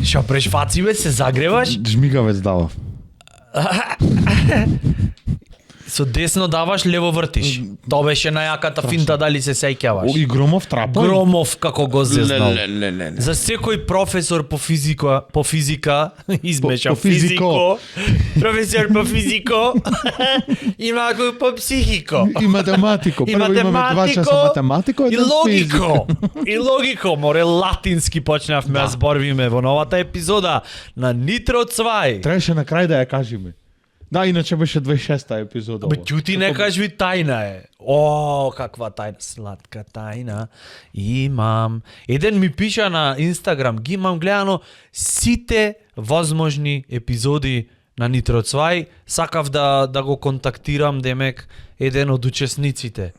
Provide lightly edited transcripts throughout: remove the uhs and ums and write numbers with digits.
Шо преш фаци бе, се загреваш? Жмигавец дава. Со десно даваш, лево вртиш. Тоа беше најаката финта, дали се сеќаваш. И Громов трапа. Громов како го зезнал. Ле. За секој професор по физика, измеша По физико. професор по физико, има кој по психико. И математико. И Прво имаме 2 часа математико, и еден логико. И логико, море латински почнавме да зборвиме во новата епизода на Нитро Цвај. Требаше на крај да ја кажеме. Да, иначе беше 26-та епизода. Бе, ќути не кажи тајна е. О, каква тајна, сладка тајна. Имам. Еден ми пиша на Инстаграм, ги имам гледано сите возможни епизоди на Нитро Цвај. Сакав да го контактирам, демек, еден од учесниците.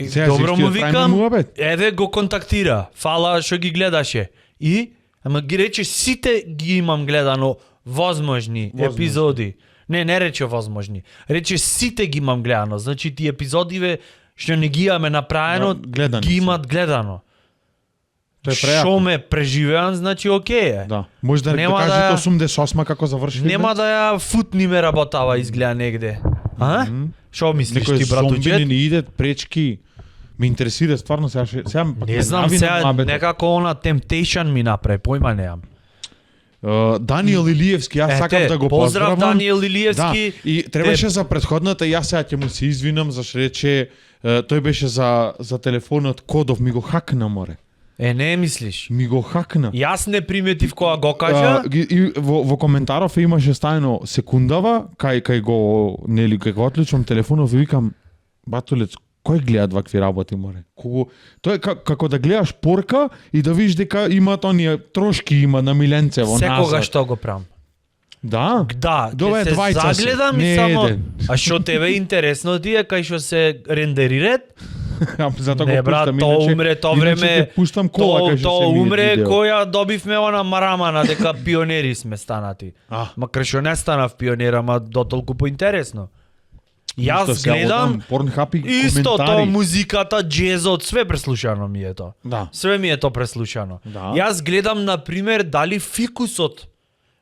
Сега Добро си му ти викам, муабет? еве го контактира. Фала што ги гледаше. И, ама ги рече сите ги имам гледано возможни епизоди. Не рече возможни. Рече сите ги имам гледано. Значи ти епизодиве што не ги имаме направено, гледани ги се. имат гледано. Тоа е прејако. Што ме преживеан, значи окей е. Да. Може да Нема кажете да 88 како заврши. Нема да ја футни ме работава изгледа негде. А? Што мислиш Некој ти, зомби братуџет? не иде пречки. Ме интересира стварно сега пак Не знам, сега некако она Temptation ми направи, појма немам. Даниел Илиевски, јас сакам да го поздрав поздравам. Даниел Илиевски. Да, и требаше за претходната, јас сега ќе му се извинам зашто рече тој беше за телефонот кодов, ми го хакна море. Не мислиш. Ми го хакна. Јас не приметив кога го кажа. И во коментаров имаше стајно секундава, кај го нели кај го отклучувам телефонов и викам батулец, кој гледа вакви работи море? Тоа е како да гледаш порка и да видиш дека имаат оние трошки има на миленце во назад. Секогаш што го правам. Да? Да, Добре, ќе се двајца се. загледам и Не само... еден. А што тебе интересно ти е кај што се рендерират? Зато Не го брат, пуштам, тоа умре, тоа иначе време... ќе пуштам кола кај што Тоа се види умре видео. која добивме она марамана дека пионери сме станати. Макар што не станав пионер, ама дотолку поинтересно. Јас гледам Порнхаб и исто тоа, коментари. музиката, джезот, све преслушано ми е тоа. Да. Све ми е тоа преслушано. Да. Јас гледам, например, дали фикусот,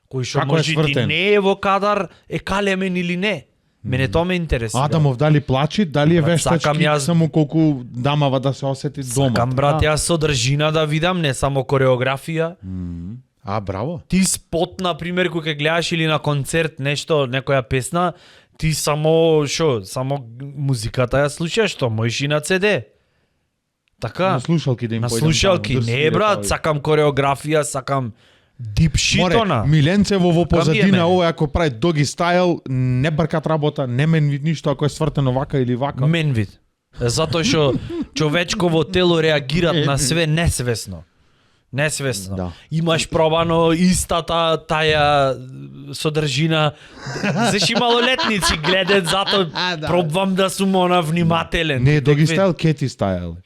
кој што Како е може ти свртен? не е во кадар, е калемен или не. Мене тоа ме интересира. Адамов дали плачи, дали е Брат, сакам вештачки, јас- само колку дамава да се осети дома. Сакам, брат, јас содржина да видам, не само кореографија. Браво. Ти спот, например, кој ќе гледаш или на концерт нешто, некоја песна, ти само музиката ја слушаш, што можеш и на CD. Така? На слушалки да им На појдам слушалки, таму, да не свире брат, тој. сакам кореографија, сакам дип шитона. Миленцево во Какви е позадина, мене? ова ако прави доги стайл, не бркат работа, не мен вид ништо ако е свртено вака или вака. Мен вид. Затоа што човечково тело реагират на све несвесно. Несвесно. Да. Имаш пробано истата таја содржина. Заши малолетници гледат, затоа пробвам да сум она внимателен. Не, доги Декве- стайл, кети стайл.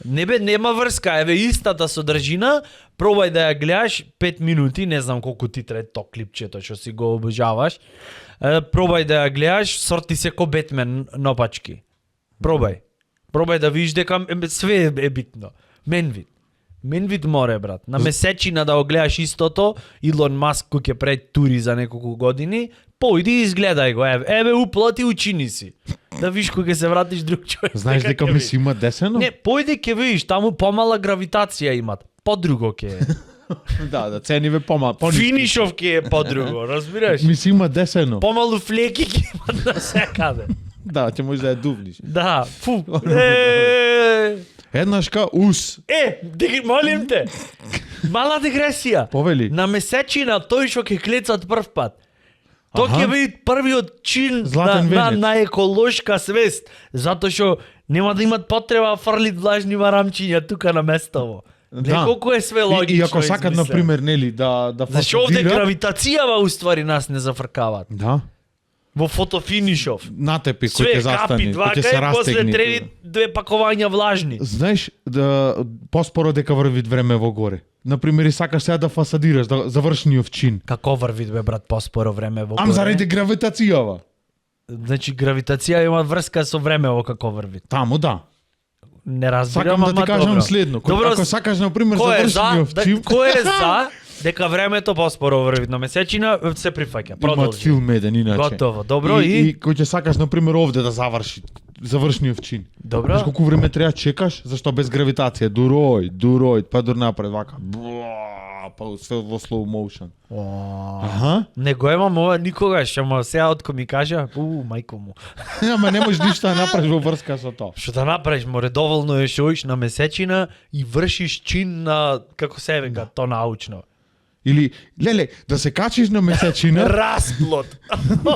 Не бе, нема врска, еве истата содржина, пробај да ја гледаш 5 минути, не знам колку ти трае то клипчето што си го обожаваш. Пробај да ја гледаш, сорти се ко Бетмен нопачки. Пробај. Пробај да видиш дека све е битно. Мен вид море, брат. На месечина да го гледаш истото, Илон Маск кој ќе прави тури за неколку години, појди и изгледај го, еве уплати, учини си. Да видиш кој ќе се вратиш друг човек. Знаеш дека ќе ми видиш. си има десено? Не, појди ќе видиш, таму помала гравитација имат. Подруго ќе е. Да, цениве помал. Финишов ќе е подруго, разбираш? Ми си има десено. Помалу флеки ќе имат на секаде. Да, ќе можеш да ја дувниш. Да, фу. Еднашка ус. Молим те. Мала дигресија. Повели. На месечина тој што ќе клецат прв пат. Тоа ќе биде првиот чин Златен венец. на еколошка свест, затоа што нема да имат потреба да фрлит влажни марамчиња тука на местово. Да. Колку е све логично. И ако сакат измислено. на пример нели да Зашо овде фасадират- гравитацијава уствари нас не зафркават. Да. Во фотофинишов. Натепи кој Све ќе застани, капи, кој два ќе се кај, после растегне. трети 2 пакувања влажни. Знаеш, да поспоро дека врви време во горе. Например, и сакаш сега да фасадираш, да завршниот чин. Како врви бе брат поспоро време во Ам заради гравитацијава. Значи гравитација има врска со времево како врви. Таму да. Не разбирам, Сакам да ти ама кажам добро. следно. Добро, Ако сакаш на пример кој е за? завршниот чим, Кој е за? Дека времето поспоро врви на месечина, се прифаќа. имаат Продолжи. филм еден иначе. Готово. Добро и кој ќе сакаш на пример овде да заврши завршниот чин. добро. Знаеш колку време треба чекаш? Зашто без гравитација дурој, па дур напред вака. Бла, па све во slow motion. Аха. Не го имам ова никогаш, ама сега откако ми кажа, мајко му. Ама не можеш ништо да направиш во врска со тоа. Што да направиш, море доволно е што оиш на месечина и вршиш чин на, како се века, то научно. Или леле, да се качиш на месечина, Расплод.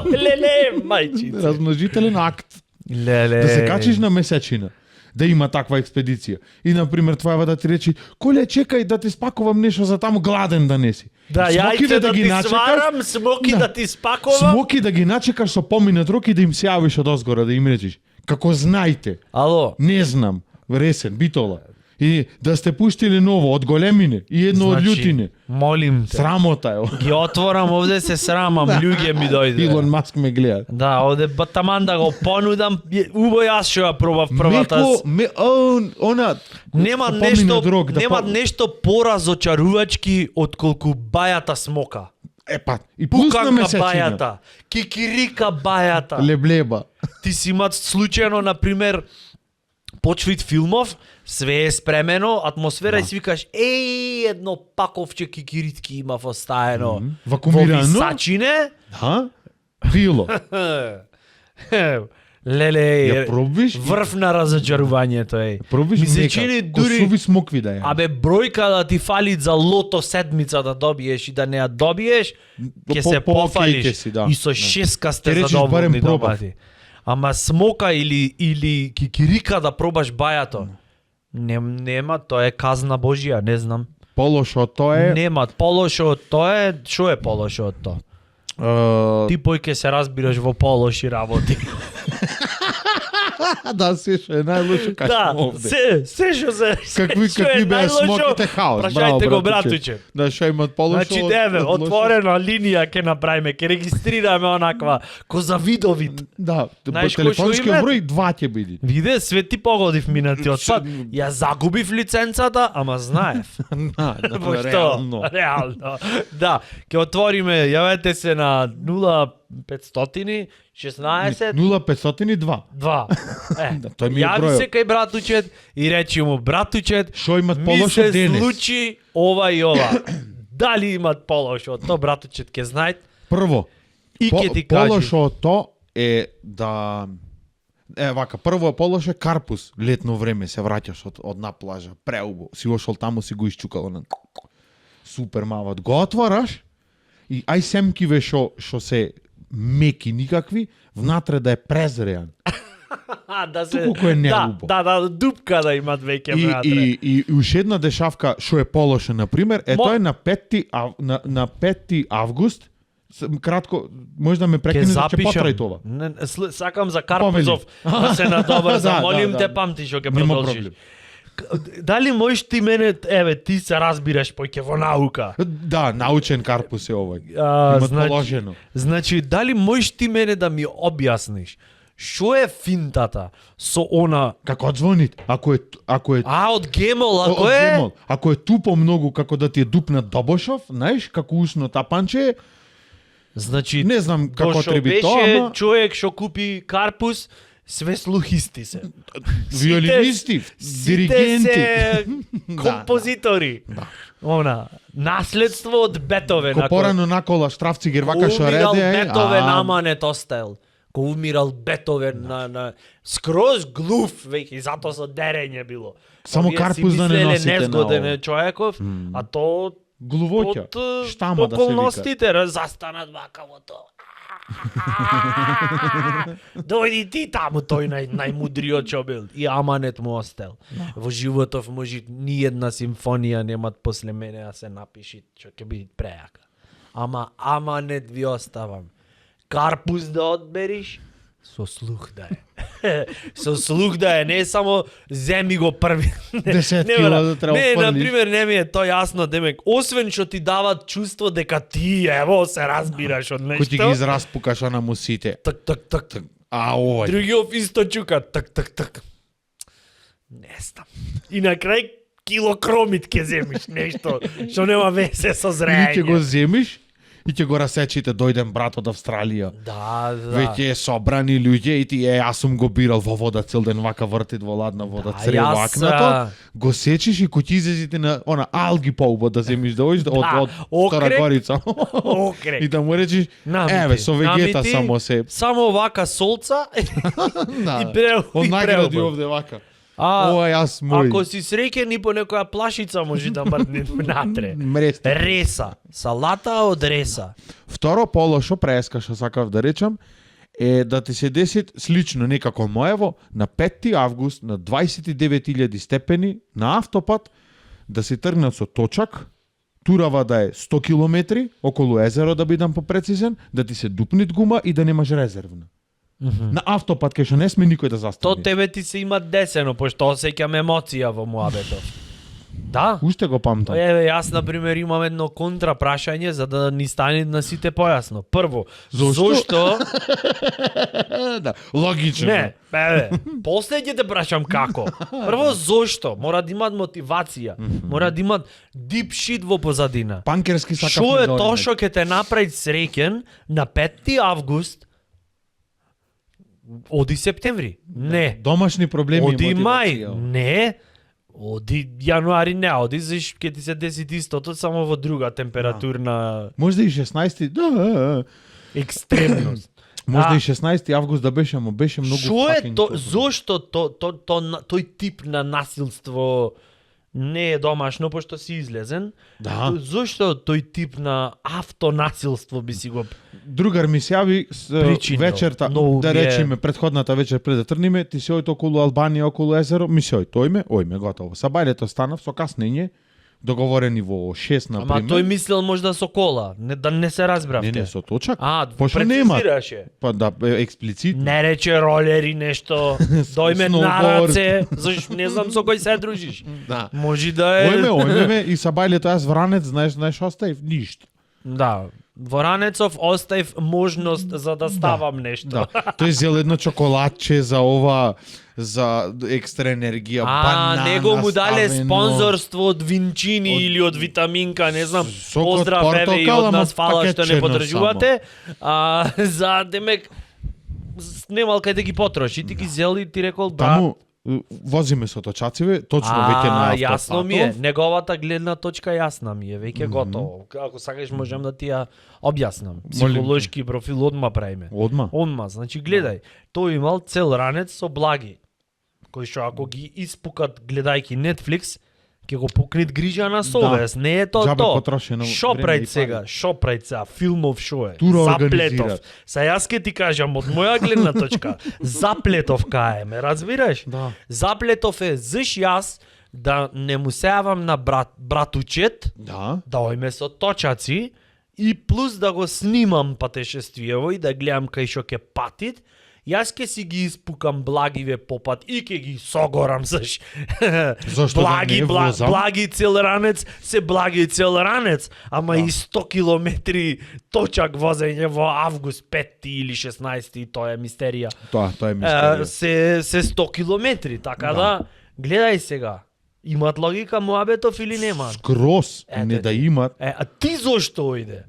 Леле, мајчице. размножителен акт. Леле. Да се качиш на месечина, да има таква експедиција. И на пример твојава да ти речи, коле чекај да ти спакувам нешто за таму, гладен да не си. Да, Смоки јајце да ти сварам, смоки да ти спаковам. Смоки да ги начекаш со поминат рок и да им се јавиш од озгора, да им речиш. Како знајте, Ало, не знам, ресен, битола. И да сте пуштили ново од големине и едно од љутине. молим те. Срамота е. Ги отворам овде се срамам, луѓе ми дојде. Илон Маск ме гледа. Да, овде батаман да го понудам, убо јас што ја пробав првата. Она Нема поминат нешто, рок, да нема нешто поразочарувачки отколку бајата смока. Епа, и плюс на Пуканка месечина. бајата, кикирика бајата. Леблеба. Ти си имат случајно, например, почвит филмов, све е спремено, атмосфера и си викаш, едно паковче кикиритки има остаено. Во Вакуумирано? висачине. Да? Било. Леле, Ја пробиш? врв на разочарувањето е. Пробиш Ми се нека, чини ко дури, суви смокви да ја. абе, бројка да ти фали за лото седмица да добиеш и да не ја добиеш, ќе се окей пофалиш ќе си, да. и со Да. шеска сте Ќе речеш, задоволни барем пробав. домати. Ама смока или кикирика да пробаш бајато, нема, тоа е казна Божија, не знам. Полошо тоа е. Нема, полошо од тоа е, што е полошо од тоа? Ти појке се разбираш во полоши работи. Да, се што е најлошо како Да, овде. се што се... Какви што е какви беа најлошо, смоките хаос. Прашајте го братуче. Да, што имат полошо. Значи, од- еве, од лошо. отворена линија ќе направиме, ќе регистрираме онаква, ко за видовид. Да, Знаеш кој што телефонскиот име? број 2 ќе биде. Виде, све ти погодив минатиот пат. Ја загубив лиценцата, ама знаев. Да, Во што? реално. Реално. Да, ќе отвориме, јавете се на 0500 16 0502. 2. Да, тој ми е Јави бројот. се кај братучет и речи му, братучет, Што имат ми полошо се денес? случи ова и ова. Дали имат полошо? То братучет ќе знае Прво, и ќе ти кажи. полошото е да вака, прво полошо е карпус, летно време се враќаш од на плажа, преубо, си ошол таму си го исчукал на супер мават. Го отвараш и ај семкиве што се меки никакви, внатре да е презреан. Да се Туку кој е неубо. Да, дупка да имат веќе внатре. И уште една дешавка што е полошо на пример, тоа е на 5 август. Кратко, може да ме Ќе прекинеш да ќе запишам. потрај тоа. Сакам за Карпузов да се надобар, Да, молим да, те да. памти што ќе Нема продолжиш. проблем. Дали можеш ти мене, еве, ти се разбираш поќе во наука. Да, научен карпус е овој. Има Значи, положено. значи, дали можеш ти мене да ми објасниш што е финтата со она... Како одзвонит, ако е Од гемол, ако од е... гемол, ако е тупо многу како да ти е дупнат добошов, знаеш, како усно тапанче, Значи, не знам како то што треби беше тоа, ама човек што купи карпус, све слухисти се. виолинисти, диригенти. Сите се композитори. Да. Она, наследство од Бетовен. Ко порано накола Штрафцигер вака што умирал реде, Бетовен, ама не то стел. Ко умирал Бетовен на скроз глув, веќе, затоа со дерење било. Само Овие си карпус да не мислеле носите на незгоден ово. е човеков, а то глувоќа, од штама да се вика. околностите застанат вака во тоа. Дојди ти таму, тој најмудриот што бил. И аманет му остел. Во животов може ни една симфонија немат после мене да се напиши, што ќе биде прејака. Ама аманет ви оставам. Карпус да одбериш, со слух да е. Со слух да е, не само земи го први. 10 Не, кила брат, да треба не, фрлиш. например, не ми е тоа јасно, демек, освен што ти дават чувство дека ти, ево, се разбираш од нешто. Кој ти ги израспукаш на мусите. Так. А овој. Другиот исто чука, так. Не знам. И на крај килокромит ќе земиш нешто што нема везе со Или ќе го зрење. земиш и ќе го расечите, дојден брат од Австралија. Да. Веќе е собрани луѓе и ти јас сум го бирал во вода цел ден вака вртит во ладна вода, црево јас, акнато, го сечиш и кој ти излезите на алги полба да земиш да оиш од Стара окрек. Горица. Окрек. И да му речиш, Намити, еве со вегета намити, само се. Само вака солца Да. и преу Од и награди преобод. овде вака. А, Ова јас мој. ако си среќен и по некоја плашица може да мрдне натре. Мрести. Реса. Салата од реса. Второ полошо преска што сакав да речам е да ти се деси слично некако моево на 5 август на 29.000 степени на автопат да се тргнат со точак, турава да е 100 км околу езеро да бидам попрецизен, да ти се дупнит гума и да немаш резервна. На автопат кај што не сме никој да То застане. тебе ти се има десено, пошто осеќам емоција во муабетов. Да. Уште го памтам. Еве, јас, например, имам едно контра прашање за да ни стане на сите појасно. Прво, зошто Да, логично. Не, еве, после ќе те прашам како. Прво, зошто? Мора да имат мотивација. Мора да имат deep shit во позадина. Панкерски сакав. Шо е тоа што ќе те направи среќен на 5 август? Оди септември? Не. Домашни проблеми и Оди мај? мотивација. Не. Оди јануари не оди, заш ќе ти се деси истото само во друга температурна Можда и 16, да. екстремност. Можда и 16 август да беше, но беше многу Што е fucking то, топло. зошто тој тип на насилство не е домашно пошто си излезен? Да. Зошто тој тип на автонасилство би си го Другар ми се јави Причинил. вечерта, Но да ми е- речеме предходната вечер пред да тргнеме, ти се ојто околу Албанија, околу езеро, ми се ојме, готово. Са бајлето станав со каснење, договорени во 6 на Ама тој мислел можда со кола, не, да не се разбравте. Не, со точак. А, Пошто нема. прецизираше. Па да, експлицитно. Не рече ролери нешто, дојме на Сноуборд. раце, зашто не знам со кој се дружиш. Да. Може да е... Ојме ме и са бајлето јас вранец, знаеш оставив ништо. Да, во Ранецов оставив можност за да ставам нешто. Да. Тој зел едно чоколадче за ова за екстра енергија, банана. него му дале ставено. спонзорство од Винчини или од Витаминка, не знам. Сок од Поздрав еве и портокал, од нас ама фала што не пакетчено подржувате. За демек немал кај да ги потроши, ти ги зел и ти рекол брат. Таму возиме со точациве, точно веќе на автопатов. Јасно ми е, неговата гледна точка јасна ми е, веќе готово. Ако сакаш можам да ти ја објаснам. Психолошки профил одма правиме. Одма. Значи гледај, тој имал цел ранец со благи, кој што ако ги испукат гледајќи Netflix, ќе го покрит грижа на совест. Не е тоа Џабе тоа. потрошено Шо време прави и сега? пари. Шо прави сега? Филмов шо е? Тура Заплетов. организира. Са јас ке ти кажам од моја гледна точка, Заплетов кај ме, разбираш? Да. Заплетов е заш јас да не му се јавам на братучет, Да. да ојме со точаци и плюс да го снимам патешествиево и да гледам кај што ќе патит. Јас ќе си ги испукам благиве по пат и ќе ги согорам заш. Зошто да не возам? Благи цел ранец, се благи цел ранец, ама и 100 километри точак возење во август 5 или 16 и тоа е мистерија. Тоа е мистерија. Се 100 километри, така да гледај сега. Имат логика муабетов или нема? Скрос, Ете не ти. да имат, А ти зошто ојде?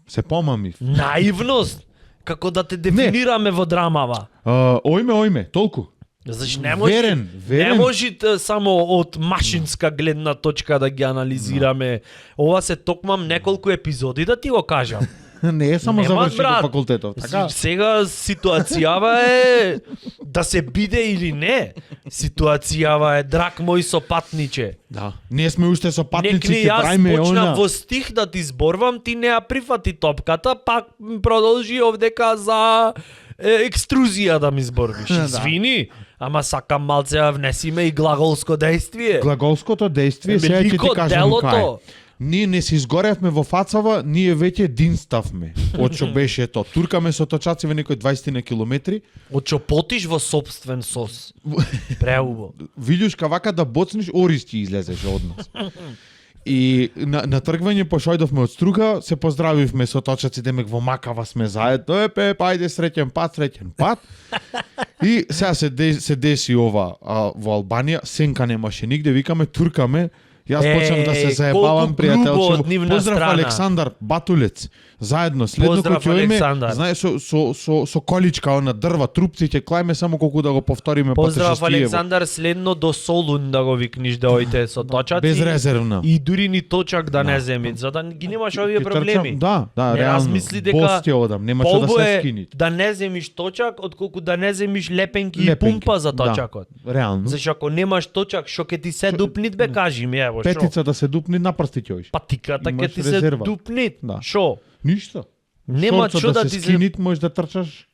се помамив. Наивност. Како да те дефинираме во драмава. Ојме, толку. Заш не може, Верен. не може само од машинска гледна точка да ги анализираме. Ова се токмам неколку епизоди да ти го кажам. Не е само Нема, заврши брат. го факултетов, така? Сега ситуацијава е да се биде или не. Ситуацијава е драг мој сопатниче. Да. Ние сме уште со Нек патници, ли ќе јас правиме почнав она. во стих да ти зборвам, ти не ја прифати топката, пак продолжи овдека за екструзија да ми зборвиш. Да. Извини, ама сакам малце да внесиме и глаголско дејствие. Глаголското дејствие, сега ќе ти ликот, кажам делото. кај. Ние не се изгоревме во фацава, ние веќе динставме. Од што беше тоа. Туркаме со точациве некои 20 на километри. Од што потиш во собствен сос. Преубо. Вилјушка вака да боцнеш, ориз ти излезеше од нас. И на тргвање пошојдовме од струга, се поздравивме со точаци, демек во Макава сме заедно, ајде среќен пат. И сега се деси ова во Албанија, сенка немаше нигде, викаме, туркаме, јас почнав да се заебавам, колку грубо од пријателче. нивна Поздрав страна. Александар Батулец. Заедно, следно Поздрав, кој ќе име, Александар. знае со количка она дрва, трупци ќе клајме само колку да го повториме Поздрав патешествиево. Александар, следно до Солун да го викниш да ојте со точаци. Безрезервно. И дури ни точак да не земи, за да ги немаш овие Ќе проблеми. трчам, да, Не реално. размисли дека Бост ќе одам, нема што да Полбо се е скини. да не земиш точак, отколку да не земиш лепенки и Лепенки, пумпа за да. точакот. Реално. Зашто ако немаш точак, што ќе ти се дупнит бе, кажи ми, ево, шо? Петица да се дупни на прсти ќе оиш. Патиката ќе Имаш ти се резерва. дупнит. Да. Шо? Ништо. Нема Шорцот што да се ти се... скинит, можеш да трчаш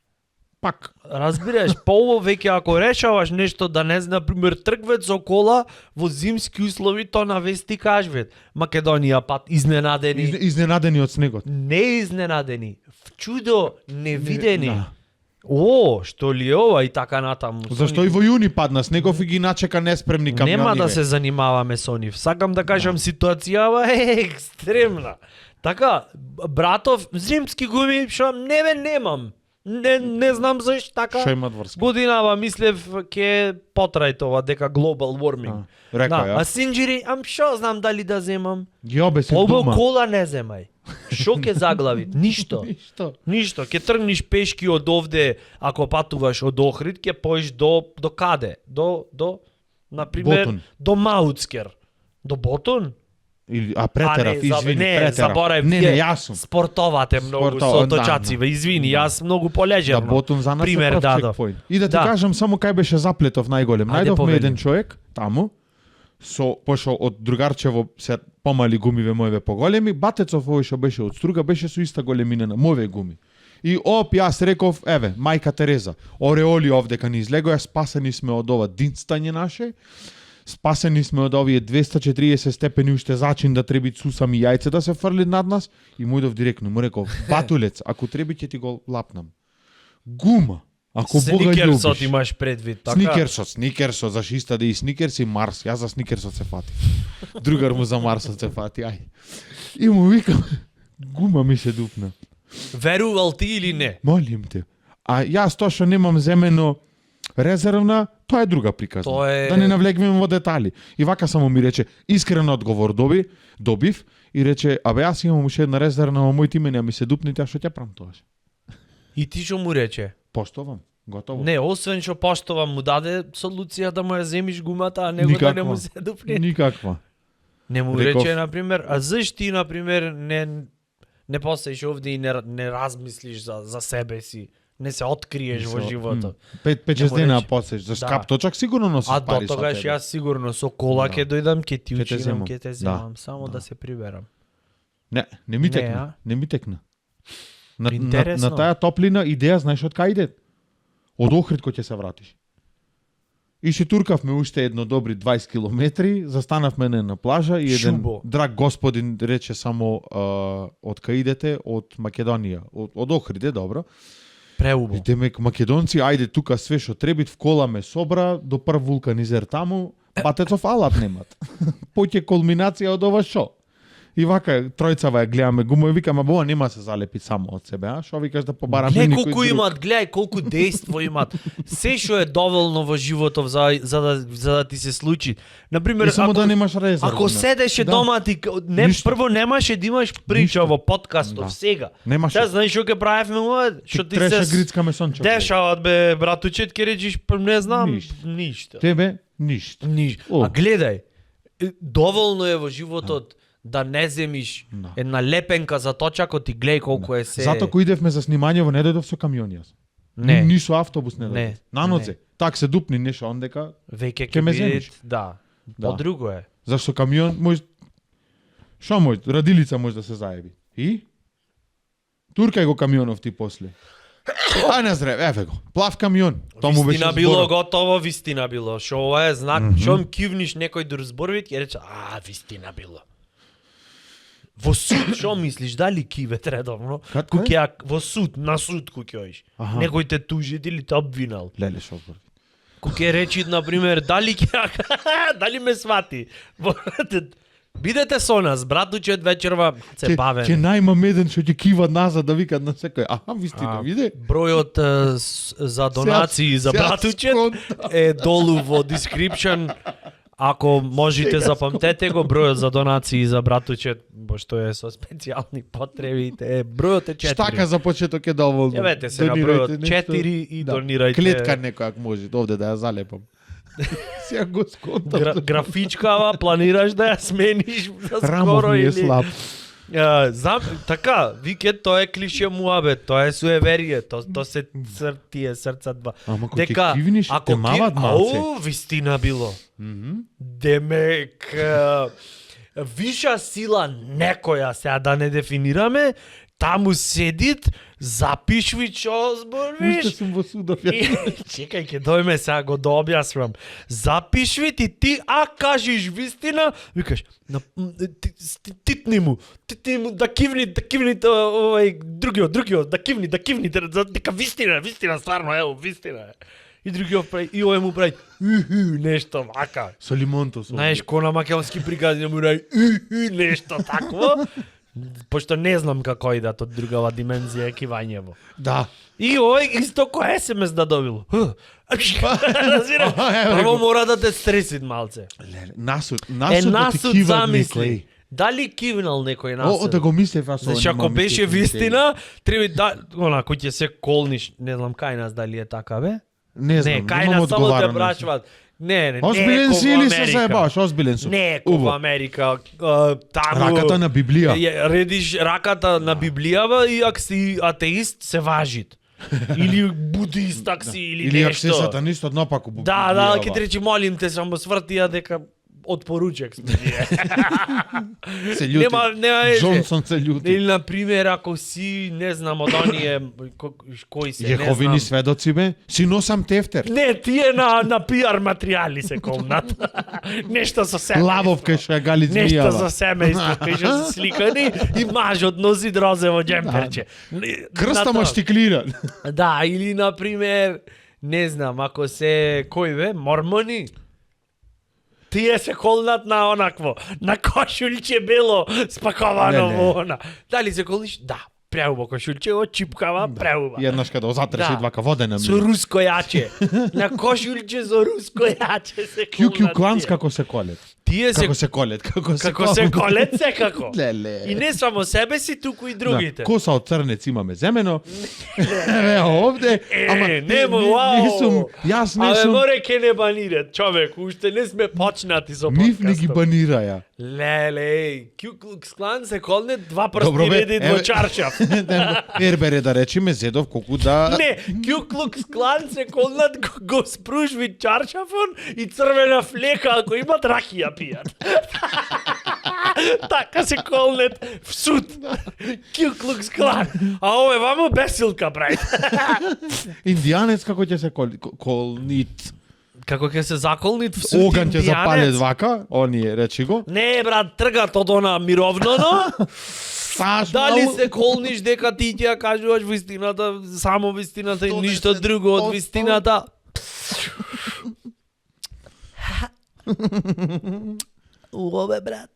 пак. Разбираш, Полбо веќе ако решаваш нешто да не знам, например, тргвет со кола во зимски услови, то навести кажвет. Македонија пат изненадени. Изненадени од снегот. Не изненадени, в чудо невидени. Да. О, што ли е ова и така натаму. Зашто и во јуни падна снегов и ги начека неспремни камиони. Нема да бе. се занимаваме со нив. Сакам да кажам ситуацијава е екстремна. Така, братов, зимски гуми, што не бе немам. Не знам зашто така. Што имат врска? Годинава мислев ќе потрај тоа дека global warming. Река ја. А синџири, што знам дали да земам? Јобе се Полбо дума. кола не земај. Што ќе заглави? Ништо. Ништо. Ништо, ќе тргнеш пешки од овде, ако патуваш од Охрид, ќе поиш до каде? До например, Ботун. до Маутскер. До Ботун? Или претерав, извини, не, претерав. заборав, Не, вие јас сум. спортовате многу Спортова, со да, точациве, извини, да. јас многу полежерно. Да, Ботун за нас пример е прв дадов. чекпоинт. И да ти Да. кажам само кај беше заплетов најголем. Ајде, Најдовме повели. еден човек таму, пошо од другарчево се помали гумиве моеве поголеми, батецов овој што беше од струга беше со иста големина на моеве гуми. И јас реков, еве, мајка Тереза, ореоли овдека ни излегоја, спасени сме од ова динстање наше, спасени сме од овие 240 степени уште зачин да треби сусам и јајце да се фрли над нас, и му идов директно, му реков, батулец, ако треби ќе ти го лапнам. Гума, ако Бога Сникерсот љубиш. имаш предвид, така? Сникерсот, зашто иста да и Сникерс и Марс, јас за Сникерсот се фати. Другар му за Марсот се фати, ај. И му викам, гума ми се дупна. Верувал ти или не? Молим те. А јас тоа што немам земено резервна, тоа е друга приказна. Тоа е- Да не навлегнеме во детали. И вака само ми рече, искрен одговор добив и рече, абе јас имам уште една резервна во мојот име, а ми се дупни, а што ќе правам тоа? И ти што му рече? Поштовам, готово. Не, освен што поштова му даде солуција да му ја земиш гумата, а него да не му се дупне. Никаква. Не му Реков- рече, например, а зашто ти, например, не постоиш овде и не размислиш за себе си, не се откриеш во животот. 5-6 Не му дена рече. посеш, за Да. кап точак сигурно носиш А пари до со тогаш тебе. јас сигурно со кола Да. ќе дојдам, ќе ти Ќе те учинам, земам. ќе те Да. земам, само Да. да се приберам. Не ми Не, текна. а? Не ми текна. На Интересно. таа топлина идеја знаеш од кај иде? Од Охрид кој ќе се вратиш. И си туркавме уште едно добри 20 километри, застанавме на една плажа и еден Шубо. драг господин рече само од кај идете, од Македонија, од Охрид е добро. Преубо. И демек македонци, ајде тука све што требит, в кола ме собра до прв вулканизер таму, батецов алат немат. Поќе кулминација од ова шо. И вака тројцава ја гледаме гума и викаме, ова нема се залепи само од себе, а? Шо викаш да побараме Гледај никој колку друг? имат, гледај колку дејство имат. Се што е доволно во животов за да ти се случи. Например, И само да немаш резерва. ако седеше Да. дома ти не Ништо. прво немаше да имаш прича Ништо. во подкастов Да. сега. Немаше. Сега знаеш што ќе правевме ова? Што ти треша се грицка месонче. дешават бе братучет, ќе речиш не знам Ништо. ништо. Тебе ништо. О. А гледај, доволно е во животот да не земиш Да. една лепенка за точакот и гледај колку е се. Затоа кога идевме за снимање не дојдов со камион јас. Не. Ни со автобус не Не. дојдов. На ноце. Так се дупни нешто ондека. Веќе Ќе ќе ме биде, земиш. да. Да. По-друго е. Зашто камион може Шо може? Радилица може да се заеби. И? Туркај го камионов ти после. Ај на здраве, еве го. Плав камион. Тоа му беше Вистина било зборот. готово, вистина било. Шо ова е знак, шом кивниш некој друг зборвит, ќе рече, вистина било. Во суд, шо мислиш, дали кивет редовно? Кад, Куќе во суд, на суд куќе оиш. Аха. Некој те тужи или те обвинал. Леле шо зборот. Куќе речи, например, дали ме свати. Бидете со нас, братучет вечерва се бавен. Ќе најмам еден што ќе кива назад да викат на секој. Аха, вистина, виде? Бројот за донации за Сега братучет сконтам. е долу во description. Ако можете запамтете го, бројот за донации за братучет, што е со специјални потреби, бројот е 4. Штака за почеток е доволно. Јавете се на Донирајте бројот нешто. 4 и Да. донирајте. Клетка некоја ако може, овде да ја залепам. Сега го сконтам. Графичкава, планираш да ја смениш за Рамов скоро ми е или... слаб. Така, вике, тоа е клише муабет, тоа е суеверие, то се тие срца два. Ама кога ќе кивниш, те мават малце. Ау, вистина било. Демек, виша сила некоја, сега да не дефинираме, таму седит, запишви што збориш. Уште сум во судов. Чекај, ќе дојме сега го дообјаснам. Запишви ти, а кажеш вистина, викаш, титни му, да кивни, овој другиот, да кивни, дека вистина, стварно, ево, вистина е. И другиот прави, и овој му прави, нешто вака. Со лимонто. Знаеш, ко на македонски приказни му прави, нешто такво. Пошто не знам како идат од другава димензија кивањево. Да. И овој исто кој SMS да добил. Разбира? Прво мора да те стресит малце. Насуд Да ти насуд кива замисли. некој. Дали кивнал некој О, насуд? да го мислев аз. Значи ако беше вистина, треба да, кој ќе се колниш, не знам кај нас дали е така бе? Не знам, Не, кај немам нас само те одговарано. прашуваат. Не, Озбилен си или се заебаваш? Озбилен сум. Не, Убаво. во Америка, таму... Раката на Библија. Редиш раката на Библијава и ако си атеист, се важит. Или будист, ако си, или ако си нешто. сатанист, однапако Да, ќе речи молим те, само свртија дека од поручек сме ние. се љути. Нема Джонсон се љути. Или на пример ако си, не знам, од оние кои се, не Јеховини знам. сведоци бе, си носам тефтер. Не, тие на PR материјали се комнат. Нешто со себе. Лавовка што ја гали Нешто змијава. за семејство, кај што се сликани и мажот носи дрозево џемперче. Крста маштиклиран. Да, или на пример, не знам, ако се кој бе, мормони. Тие се колнат на онакво, на кошулче бело спаковано Не. во она. Дали се колниш? Да. Преубо кошулче, чипкава, преуба. Еднаш када озатреш Да. и двака водена Со ми. руско јаче. На кошулче со руско јаче се колнат. Кју кланс тие. како се колет. Тие се Како се колет, како се колет секако. Леле. И не само себе си, туку и другите. Да, коса од црнец имаме земено. Еве овде, ама нема, не вау. сум, јас не Абе, сум. море ке не банират, човек, уште не сме почнати со Миф не ги подкастот. банираја. Леле, Ку Клукс Клан се колне два Добро, прсти бе, редит во еве. чаршаф. Ербере да речеме зедов колку да. Не, Ку Клукс Клан се колнат го спружви чаршафон и црвена флека ако имат ракија пијат. Така се колнет в суд. Ку Клукс Клан. А ове вамо бесилка прави. Индијанец како ќе се колнит. Како ќе се заколнит в суд Оган ќе запале индијанец? двака, оние речи го. Не, брат, тргат од она мировноно. Саш, Дали мало- се колниш дека ти ќе ја кажуваш вистината, само вистината и То ништо 10%. друго од вистината? Уове, брат.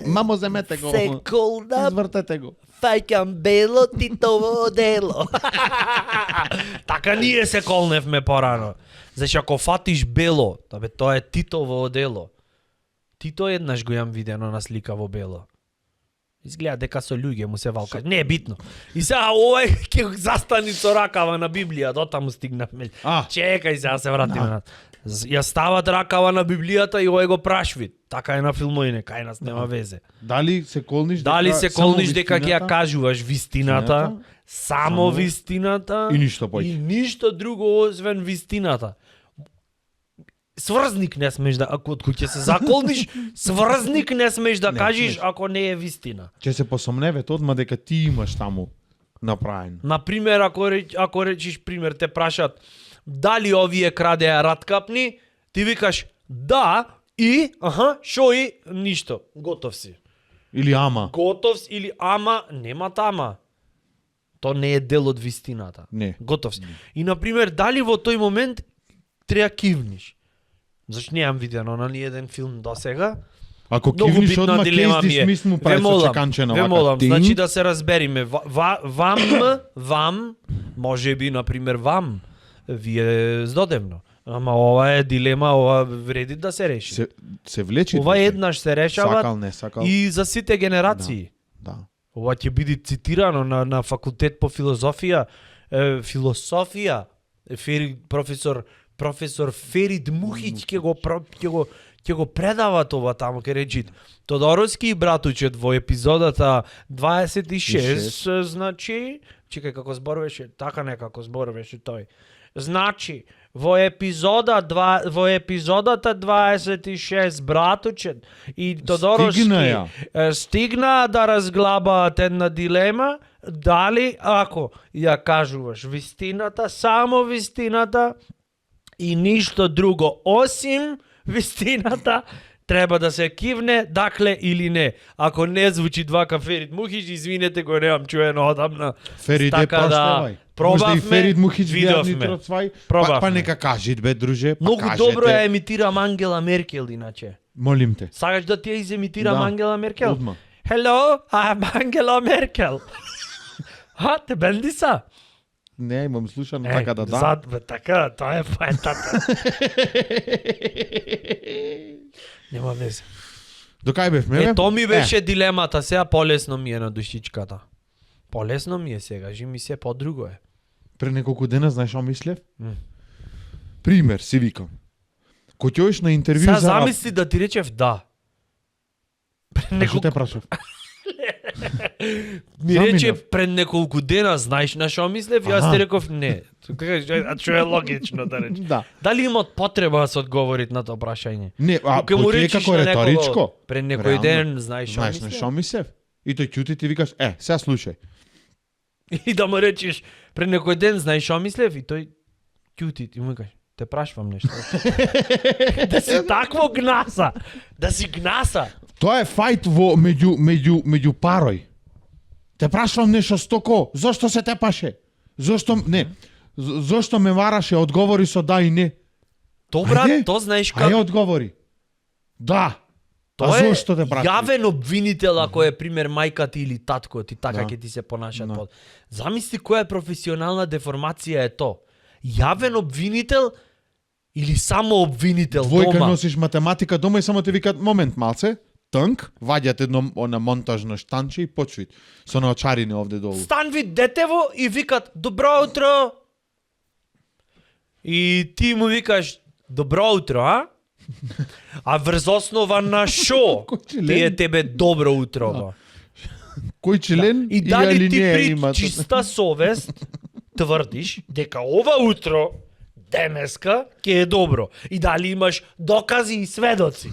Мамо, земете го. Се колна, Извртете го. фаќам бело Титово дело. Така ние се колневме порано. Зашто ако фатиш бело, бе, тоа е Титово дело. Тито еднаш го јам видено на слика во бело. Изгледа дека со луѓе му се валка. Не е битно. И сега овој ќе застани со ракава на Библија, дотаму стигнавме. Чекај сега се вратиме на. Ја стават ракава на Библијата и овој го прашви. Така е на филмоине, кај нас нема везе. Дали се колниш Дали се само колниш дека ќе ја вистината? кажуваш вистината, само Само вистината и ништо поќе. и ништо друго освен вистината. Сврзник не смеш да, ако од куќе се заколниш, сврзник не смеш да Не кажеш смеш. ако не е вистина. Ќе се посомневете одма дека ти имаш таму направено. Например, ако речиш пример, те прашат дали овие крадеа раткапни, ти викаш да и, шо и, ништо, готов си. Или ама. Готов си или ама, нема тама. То не е дел од вистината. Не. Готов си. И, например, дали во тој момент треба кивниш. Зашто неам видено на ни еден филм досега, Ако Многу кивниш битна одма дилема ми кездиш е. мислимо Ве прави со молам, чеканче на ве вака. молам, Тинг. значи да се разбериме. Вам, може би, например, вам, вие здодевно. Ама ова е дилема, ова вреди да се реши. се влечи. Ова двете. еднаш се решава Сакал, не сакал. и за сите генерации. Да. Ова ќе биде цитирано на факултет по филозофија. Професор Ферид Мухич ќе го предава това таму ке речи. Тодоровски и братучет во епизодата 26, значи, чекај како зборуваше, така некако зборуваше тој. Значи, во епизодата 26 братучет и Тодоровски стигна да разглабаат една дилема дали ако ја кажуваш вистината, само вистината и ништо друго осим вистината, треба да се кивне, дакле или не. Ако не звучи два Ферид Мухич, извинете, го немам чуено одамна. Ферид е Така да проштевај. пробавме, Можда и Ферид Мухич видовме. видовме. Цвај. Пробавме. Па нека кажи, бе, друже. Па Многу кажете. добро ја емитирам Ангела Меркел, иначе. Молим те. Сакаш да ти ја иземитирам Да. Ангела Меркел? Одма. Hello, I'm Angela Merkel. Те бенди са? Не, имам слушано така да да. Зад, бе, така, тоа е поентата. Нема везе. До кај бевме, бе? Тоа ми беше дилемата, сега полесно ми е на душичката. Полесно ми е сега, ми се по-друго е. Пред неколку дена, знаеш што мислев? М. Пример, си викам. Кој ќе одиш на интервју Сега за замисли да ти речев да. Што те прашав? Ми Заминав. рече пред неколку дена, знаеш на што мислев? Јас Аха. ти реков не. А што е логично да рече. Да. Дали имат потреба да се одговорит на тоа прашање? Не, а Кога му ќе речиш како на некого, реторичко? Пред некој Реално. ден, знаеш што Знаеш на мислев? што мислев? И тој ќути ти викаш, сега слушај. И да му речеш пред некој ден, знаеш што мислев? И тој ќути и му кажеш, те прашвам нешто. Да си такво гнаса. Да си гнаса. Тоа е фајт во меѓу парој. Те прашувам нешто стоко, зошто се тепаше? Зошто не? Зошто ме вараше? Одговори со да и не. То брат, Ајде. то знаеш Ај како. одговори. Да. Тоа а е зошто те прашувам? јавен обвинител ако е пример мајка ти или татко ти, така Да. ќе ти се понашат. Да. Замисли која професионална деформација е то. Јавен обвинител или само обвинител Двојка дома. носиш математика дома и само те викат момент малце, тнк, ваѓат едно на монтажно штанче и почвит со наочарине овде долу. Стан вид детево и викат добро утро. И ти му викаш добро утро, а? А врз основа на шо Кој член? ти е тебе добро утро? Да. Да. Кој член И дали ти алинеја при има? чиста совест тврдиш дека ова утро денеска ќе е добро и дали имаш докази и сведоци.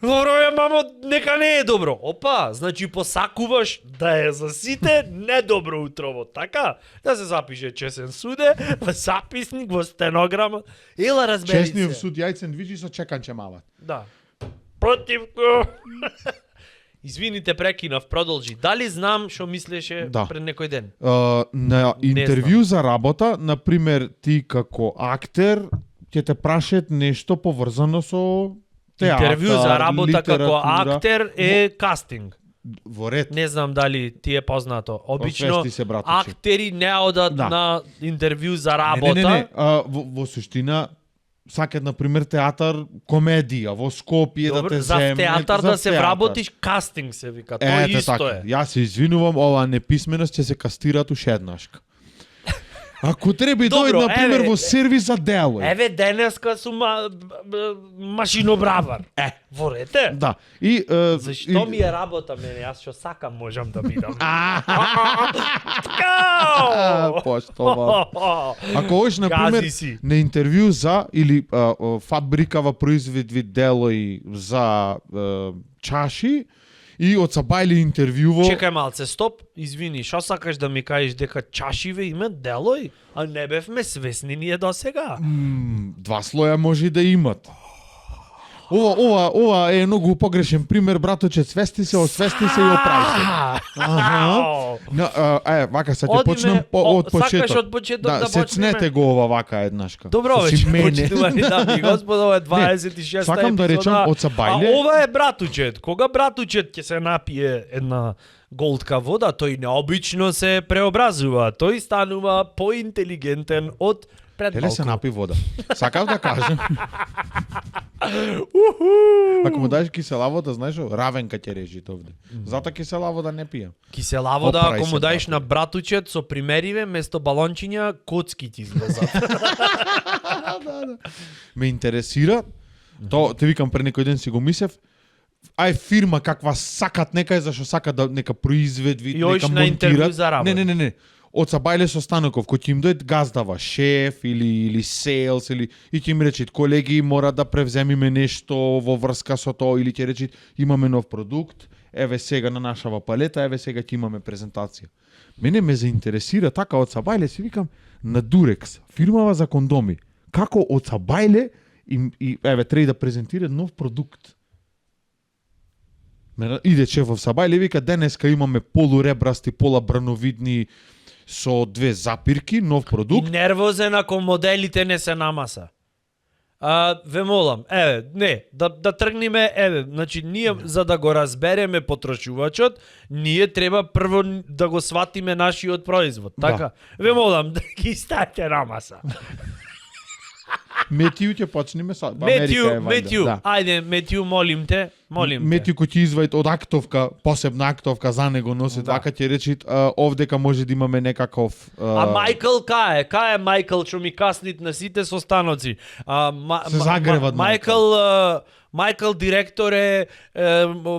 Добро е, мамо, нека не е добро. Опа, значи посакуваш да е за сите недобро утрово, така? Да се запише чесен суде, во записник, во стенограма. Ела разбери Честниот се. суд јајцен движи со чеканче мала. Да. Противко. Извините, прекинав, продолжи. Дали знам што мислеше Да. пред некој ден? На интервју за работа, например, ти како актер, ќе те прашат нешто поврзано со театар, Интервју за работа како литература. актер е кастинг. Во ред. Не знам дали ти е познато. Обично Освести се, братуче. актери не одат Да. на интервју за работа. Не. Во суштина, сакат, например, театар, комедија, во Скопје да те за земе. театар за да се театар. вработиш, кастинг се вика. Тоа Ете исто така. е. Јас се извинувам, ова неписменост ќе се кастираат уште еднашка. Ако треба и Добро, дојде, например, еве. во сервис за дело. Еве денеска сум машинобравар. Во рете? Да. И Зашто ми е работа мене? Јас што сакам можам да бидам. Поштова. Ако одиш, например, Гази си. на интервју за или фабрикава произведи делои за чаши и од Сабајли интервјуво. Чекај малце, стоп, извини, што сакаш да ми кажеш дека чашиве имат делои? А не бевме свесни ние до сега. Два слоја може и да имат. Ова е многу погрешен пример, браточе, свести се, освести се и оправи се. Вака сега ќе Одиме, почнем од сакаш почеток. од почеток да сецнете почнеме? го ова вака еднашка. Добро Со си вече, мене. почитувани дами и господа, ова е 26-та сакам да речам, од Сабајле- А ова е братучет. Кога братучет ќе се напие една голтка вода, тој необично се преобразува. Тој станува поинтелигентен од пред Теле се малку. напи вода. Сакав да кажем. Ако му дадеш кисела вода, знаеш, равенка ќе режи овде. Зато кисела вода не пијам. Кисела вода, Опрај ако се, му даеш брате. на братучет со примериве, место балончиња, коцки ти излезат. Ме интересира, то те викам пред некој ден си го мислев, ај фирма каква сакат некај зашто сакат да нека произведви, И оиш нека на интервју монтират. за работа. Не. Од Сабајле со Станоков, кој ќе им дојде газдава, шеф или сейлс или и ќе им рече колеги мора да превземиме нешто во врска со тоа или ќе рече имаме нов продукт, еве сега на нашава палета, еве сега ќе имаме презентација. Мене ме заинтересира така од Сабајле, си викам на Durex, фирмава за кондоми. Како од Сабајле и еве треба да презентира нов продукт. Иде шефов Сабајле и вика денеска имаме полуребрасти, пола брановидни со две запирки, нов И продукт. нервозен ако моделите не се намаса. Ве молам, да тргнеме, значи ние за да го разбереме потрошувачот, ние треба прво да го сватиме нашиот производ, така? Ве молам, да ги ставите намаса. Метију ќе почнеме са. Америка е вајда. Метију, Да. ајде, Метију, молим те. Метију кој ќе извади од актовка, посебна актовка за него носи, Да. вака ќе речи овдека може да имаме некаков А Мајкл кај е? Кај е Мајкл што ми каснит на сите состаноци? Се загреват Мајкл директор е,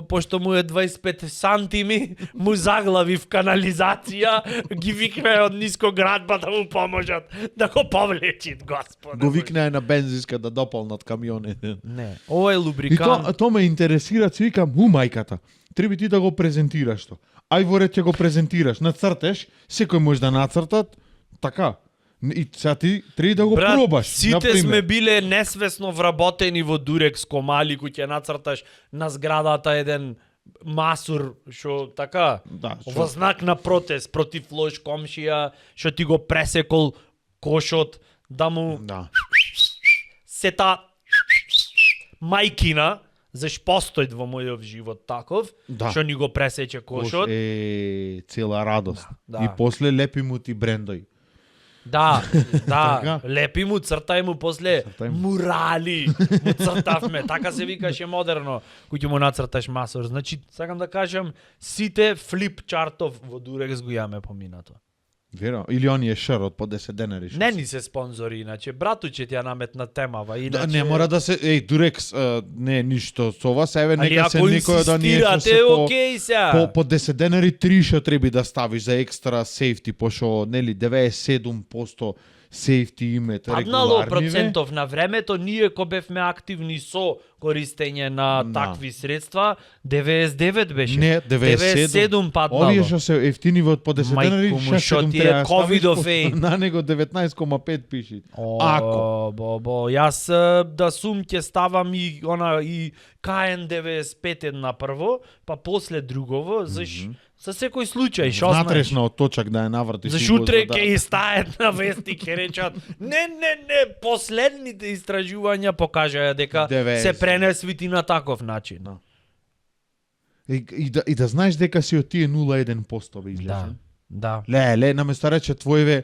пошто му е 25 сантими, му заглави в канализација, ги викне од ниско градба да му поможат, да го повлечит, господе. го викнаа на бензинска да дополнат камионите. Не, ова е И лубрикант. то ме интересира, си викам, мајката, треба ти да го презентираш то. Ај во ред ќе го презентираш, нацртеш, секој може да нацртат, така. И сега ти треба да го пробаш. Сите например. сме биле несвесно вработени во Дурекс комали кој ќе нацрташ на зградата еден масур што така Да, во знак на протест против лош комшија што ти го пресекол кошот да му Да. сета мајкина заш постојд во мојов живот таков Да. што ни го пресече кошот. Е цела радост. Да. И после лепи му ти брендој. Да, Така. лепи му, цртај му после Цртај му. мурали. Му цртавме, така се викаше модерно, кој ќе му нацрташ масор. Значи, сакам да кажам, сите флип чартов во Durex го јаме поминато. Веро, или оние шарот по 10 денари. што Не се. ни се спонзори, иначе братуче ти ја наметна темава, иначе Да, не мора да се Durex не е ништо со вас, еве Али нека се ако некој да ние што инсистирате, се по окей сега. по 10 денари 3 што треба да ставиш за екстра сейфти, пошто нели 97% сейфти имет Паднало регуларни. процентов на времето, ние ко бевме активни со користење на Да. такви средства, 99 беше. Не, 97 паднало. Овие што се ефтини во по 10 Мајку денари, му, 6-7 шо ти е треба да ставиш, ковидов пошто еј. на него 19,5 пиши. Ако. Јас да сум ќе ставам и KN95 една прво, па после другово, заш за секој случај, шо знаеш? Внатрешно од точак да ја навртиш. Заш и го утре да- ќе и стајат на вести ќе речат не, последните истражувања покажаа дека 90. се пренесвити на таков начин. Да. И да знаеш дека си од тие 0,1% бе излезен. Да. Ле, наместо рече твоеве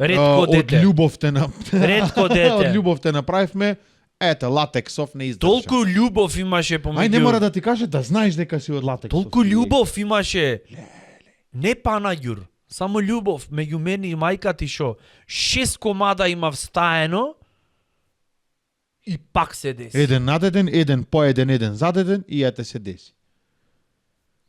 Ретко од дете. љубов те на Ретко дете. од љубов те направивме. Ете, латексов не издржа. Толку љубов имаше помеѓу. Ај не мора да ти каже да знаеш дека си од латексов. Толку љубов имаше. Не панаѓур, само љубов меѓу мене и мајка ти шо 6 комада имав стаено и пак се деси. Еден надеден, еден поеден, еден задеден и ете се деси.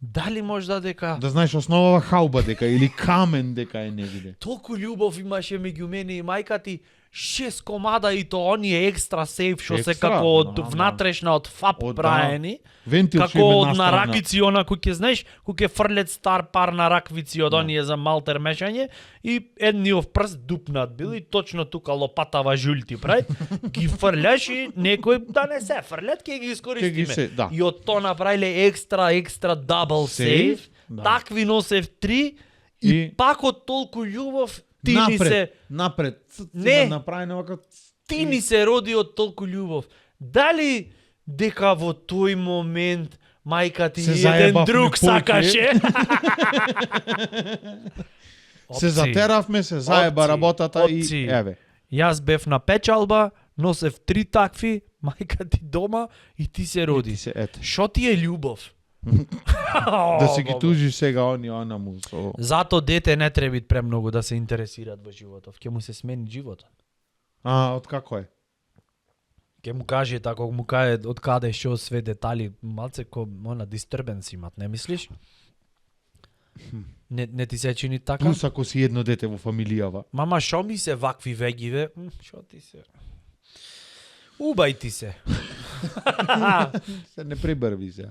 Дали можда дека Да знаеш основава хауба дека или камен дека е негде. толку љубов имаше меѓу мене и мајка ти 6 комада и то оние екстра сейф што се Екстра? како од Да, внатрешна од ФАП Од, да. праени. Вентил што Како има од на настрана. ракици она кој ќе знаеш, кој ќе фрлет стар пар на раквици од оние за малтер мешање и едниот прст дупнат бил и точно тука лопатава жулти прави. Ги фрляш и некој да не се фрлет ќе ги искористиме. да. И од тоа направиле екстра дабл Сейф, сейф. да. Такви носев 3 и И- пак од толку љубов ти ни се напред. Не. Направено вака. ти ни се роди од толку љубов. Дали дека во тој момент мајка ти Се еден заебавме друг повеќе. сакаше? Се Опци. затеравме, се заеба Опци. работата Опци. и еве. Јас бев на печалба, носев 3 такви, мајка ти дома и ти се роди. Ти се ете. Шо ти е љубов? Да се ги тужиш сега они она му со. Зато дете не треба премногу да се интересираат во животов. Ќе му се смени животот. Од како е? Ке му каже тако му каже од каде што све детали, малце ко она disturbance имат, не мислиш? Не ти се чини така? Плюс ако си едно дете во фамилијава. Мама, шо ми се вакви вегиве? Шо ти се? Убај ти се. Се не пребрви се.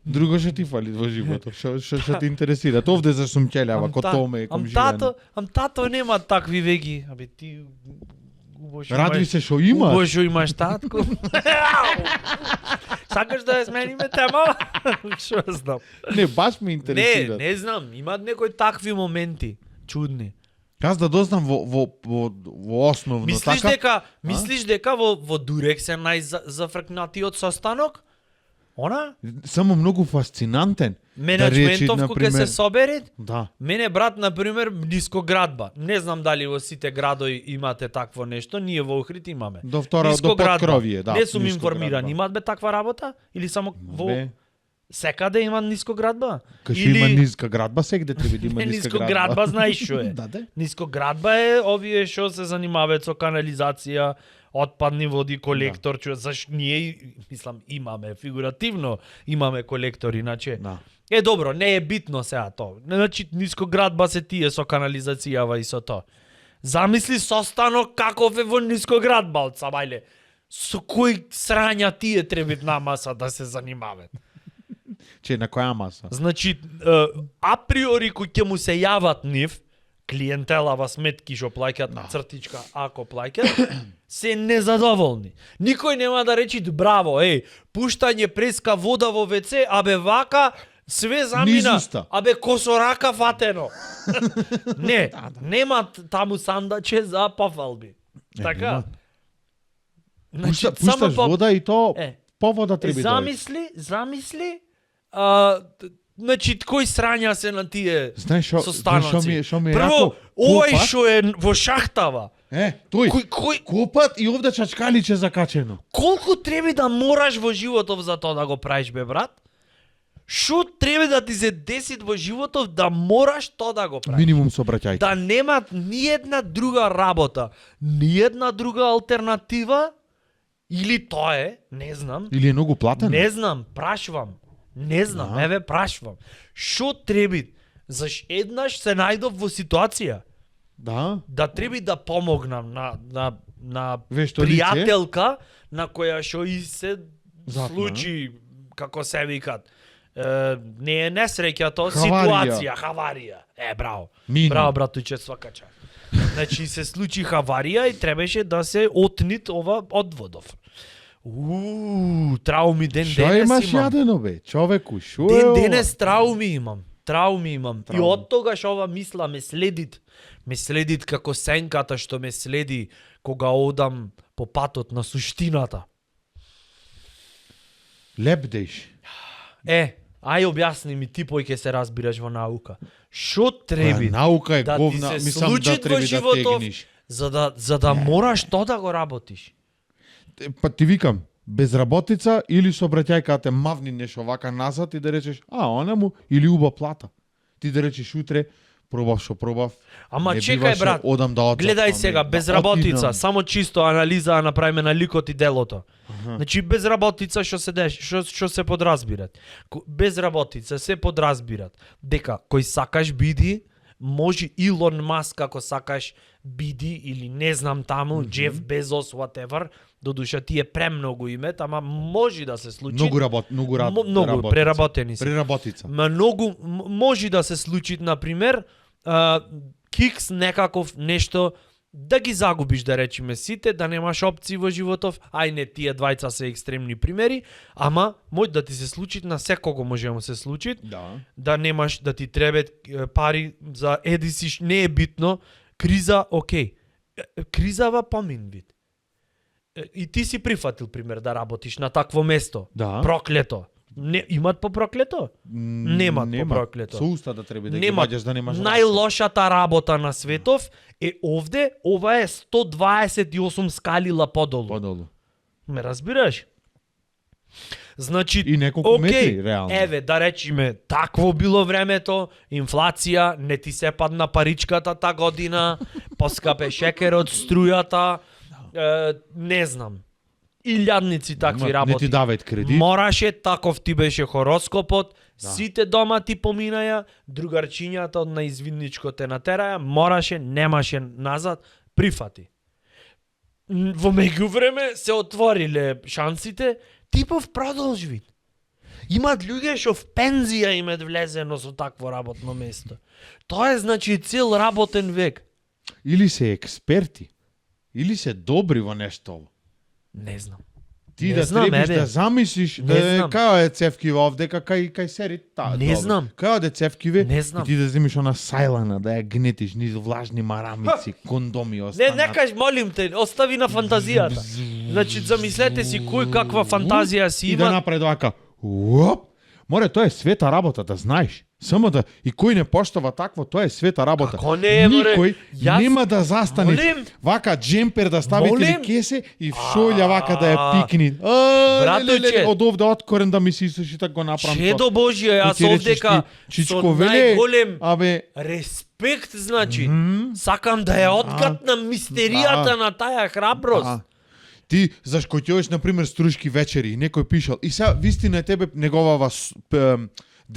Друго што ти фали во животот? Што ти интересира? Овде за сум ќелјава, ко томе, ком живење. тато нема такви веги. Абе ти убош Радви се што имаш. Убош имаш татко. Сакаш да ја смениме тема? Шо знам. Не, баш ме интересира. Не знам, имаат некои такви моменти чудни. Јас да дознам во основно Мислиш дека во Дурекс е најзафркнатиот состанок? Она? само многу фасцинантен. Менеджментов да кој ќе се собери? Да. Мене брат на пример нискоградба. Не знам дали во сите градови имате такво нешто, ние во Охрид имаме. До втора до Нискоградба. подкровие, да. Не сум нискоградба. информиран, имаат бе таква работа или само во Бе, секаде има нискоградба? кај Или има ниска градба, сегде треба да има Не, ниска нискоградба знаеш што е. Да, да. Нискоградба е овие што се занимаваат со канализација, отпадни води, колектор, зашто ние мислам имаме фигуративно имаме колектор иначе. Да. Добро, не е битно сега тоа. Значи нискоградба се тие со канализацијава и со тоа. Замисли состанок каков е во нискоградба од Сабајле. Со кој срања тие треба на маса да се занимаваат. Че на која маса? Значи, априори кој ќе му се јават нив, клиентелава сметки што плаќаат на цртичка, ако плаќаат, се незадоволни. Никој нема да речи браво, пуштање преска вода во ВЦ, абе вака све замина, Низуста. абе косорака фатено. Не, нема таму сандаче за пафалби. Така. Пушташ вода и то по вода треба да Замисли, значи кој срања се на тие Знаеш состаноци. што ми е Прво, рако? овој Копат? што е во шахтава. Тој. Кој Копат и овде чачкаличе закачено. колку треба да мораш во животов за тоа да го правиш бе брат? Што треба да ти се деси во животов да мораш тоа да го правиш? Минимум сообраќајка. Да немат ни една друга работа, ни една друга алтернатива или тоа е, не знам. Или е многу платено? Не знам, прашувам. Не знам, Да. еве прашувам. Што треби? Заш еднаш се најдов во ситуација Да. да треби да помогнам на Вешто пријателка на која што и се Запна. случи како се викат. Не е несреќа, тоа Хаварија. ситуација, хаварија. Браво. Мина. Браво, братуче, свака част. Значи се случи хаварија и требаше да се отнит ова од водов. Трауми ден Што денес имаш имам. јадено бе? Човеку, шо е Ден ова? денес трауми имам. Трауми имам. И Трауми. од тогаш ова мисла ме следит. Ме следит како сенката што ме следи кога одам по патот на суштината. Лепдеш. Ај објасни ми ти пој ќе се разбираш во наука. Што треби Наука е да ти говна, се мислам случи да во треба да животов, тегниш. за да мораш тоа да го работиш. Па ти викам, безработица или сообраќајка те мавни нешто вака назад и да речеш, она му или уба плата. Ти да речеш утре, пробав што пробав. Ама не чекај биваше, брат, одам да отзапам, гледај сега, да безработица, отидам. само чисто анализа да направиме на ликот и делото. Значи безработица што се што се подразбират. Безработица се подразбират дека кој сакаш биди, може Илон Маск ако сакаш биди или не знам таму, Джеф Безос, whatever, додуша тие премногу имет, ама може да се случи. Многу Многу преработени се. Преработица. Многу може да се случи, например, кикс некаков нешто да ги загубиш, да речеме сите, да немаш опции во животов, ај не тие двајца се екстремни примери, ама може да ти се случи, на секого може да му се случи, да немаш, да ти требат пари за едисиш, не е битно, криза, окей. Кризава помин вид. И ти си прифатил, пример, да работиш на такво место. Да. Проклето. Не, имат по проклето? Немат по проклето. Со уста да треба да ги Немат. ваѓаш да немаш. Најлошата работа на светов е овде, ова е 128 скалила подолу. Подолу. Ме разбираш? Значи, И неколку метри, реално. Еве, да речеме, такво било времето, инфлација, не ти се падна паричката та година, поскапе шекерот, струјата, не знам. Илјадници такви работи. Не ти даваат кредит. Мораше, таков ти беше хороскопот, сите дома ти поминаја, другарчињата од наизвинничко те натераја, мораше, немаше назад, прифати. Во меѓувреме се отвориле шансите, типов продолжи. Имат луѓе што в пензија имат влезено со такво работно место. Тоа е значи цел работен век. Или се експерти, или се добри во нешто. Не знам. Ти Не да знам, требиш еве. да замислиш Не да знам. као е цевкива овдека кај сери та. Не знам. Као да цевкиве Не знам. и ти да земиш она сајлана да ја гнетиш низ влажни марамици, кондоми Не, останат. не кажеш, молим те, остави на фантазијата. Значи, замислете си кој каква фантазија си И да има. направи вака. Уоп! Море, тоа е света работа, да знаеш. Само да и кој не поштова такво, тоа е света работа. Како не е, море? Никој Јас- нема да застане. Молим? Вака джемпер да ставите или Молим? кесе и шолја вака да ја пикни. Братуче. Од овде откорен да ми се исуши така го направам. Чедо Божје, јас Ти речеш овдека ти, со Чичко веле, најголем абе, респект, значи. Сакам да ја откатнам мистеријата на таа храброст. Ти заш кој ќе одиш на пример струшки вечери и некој пишал и сега вистина е тебе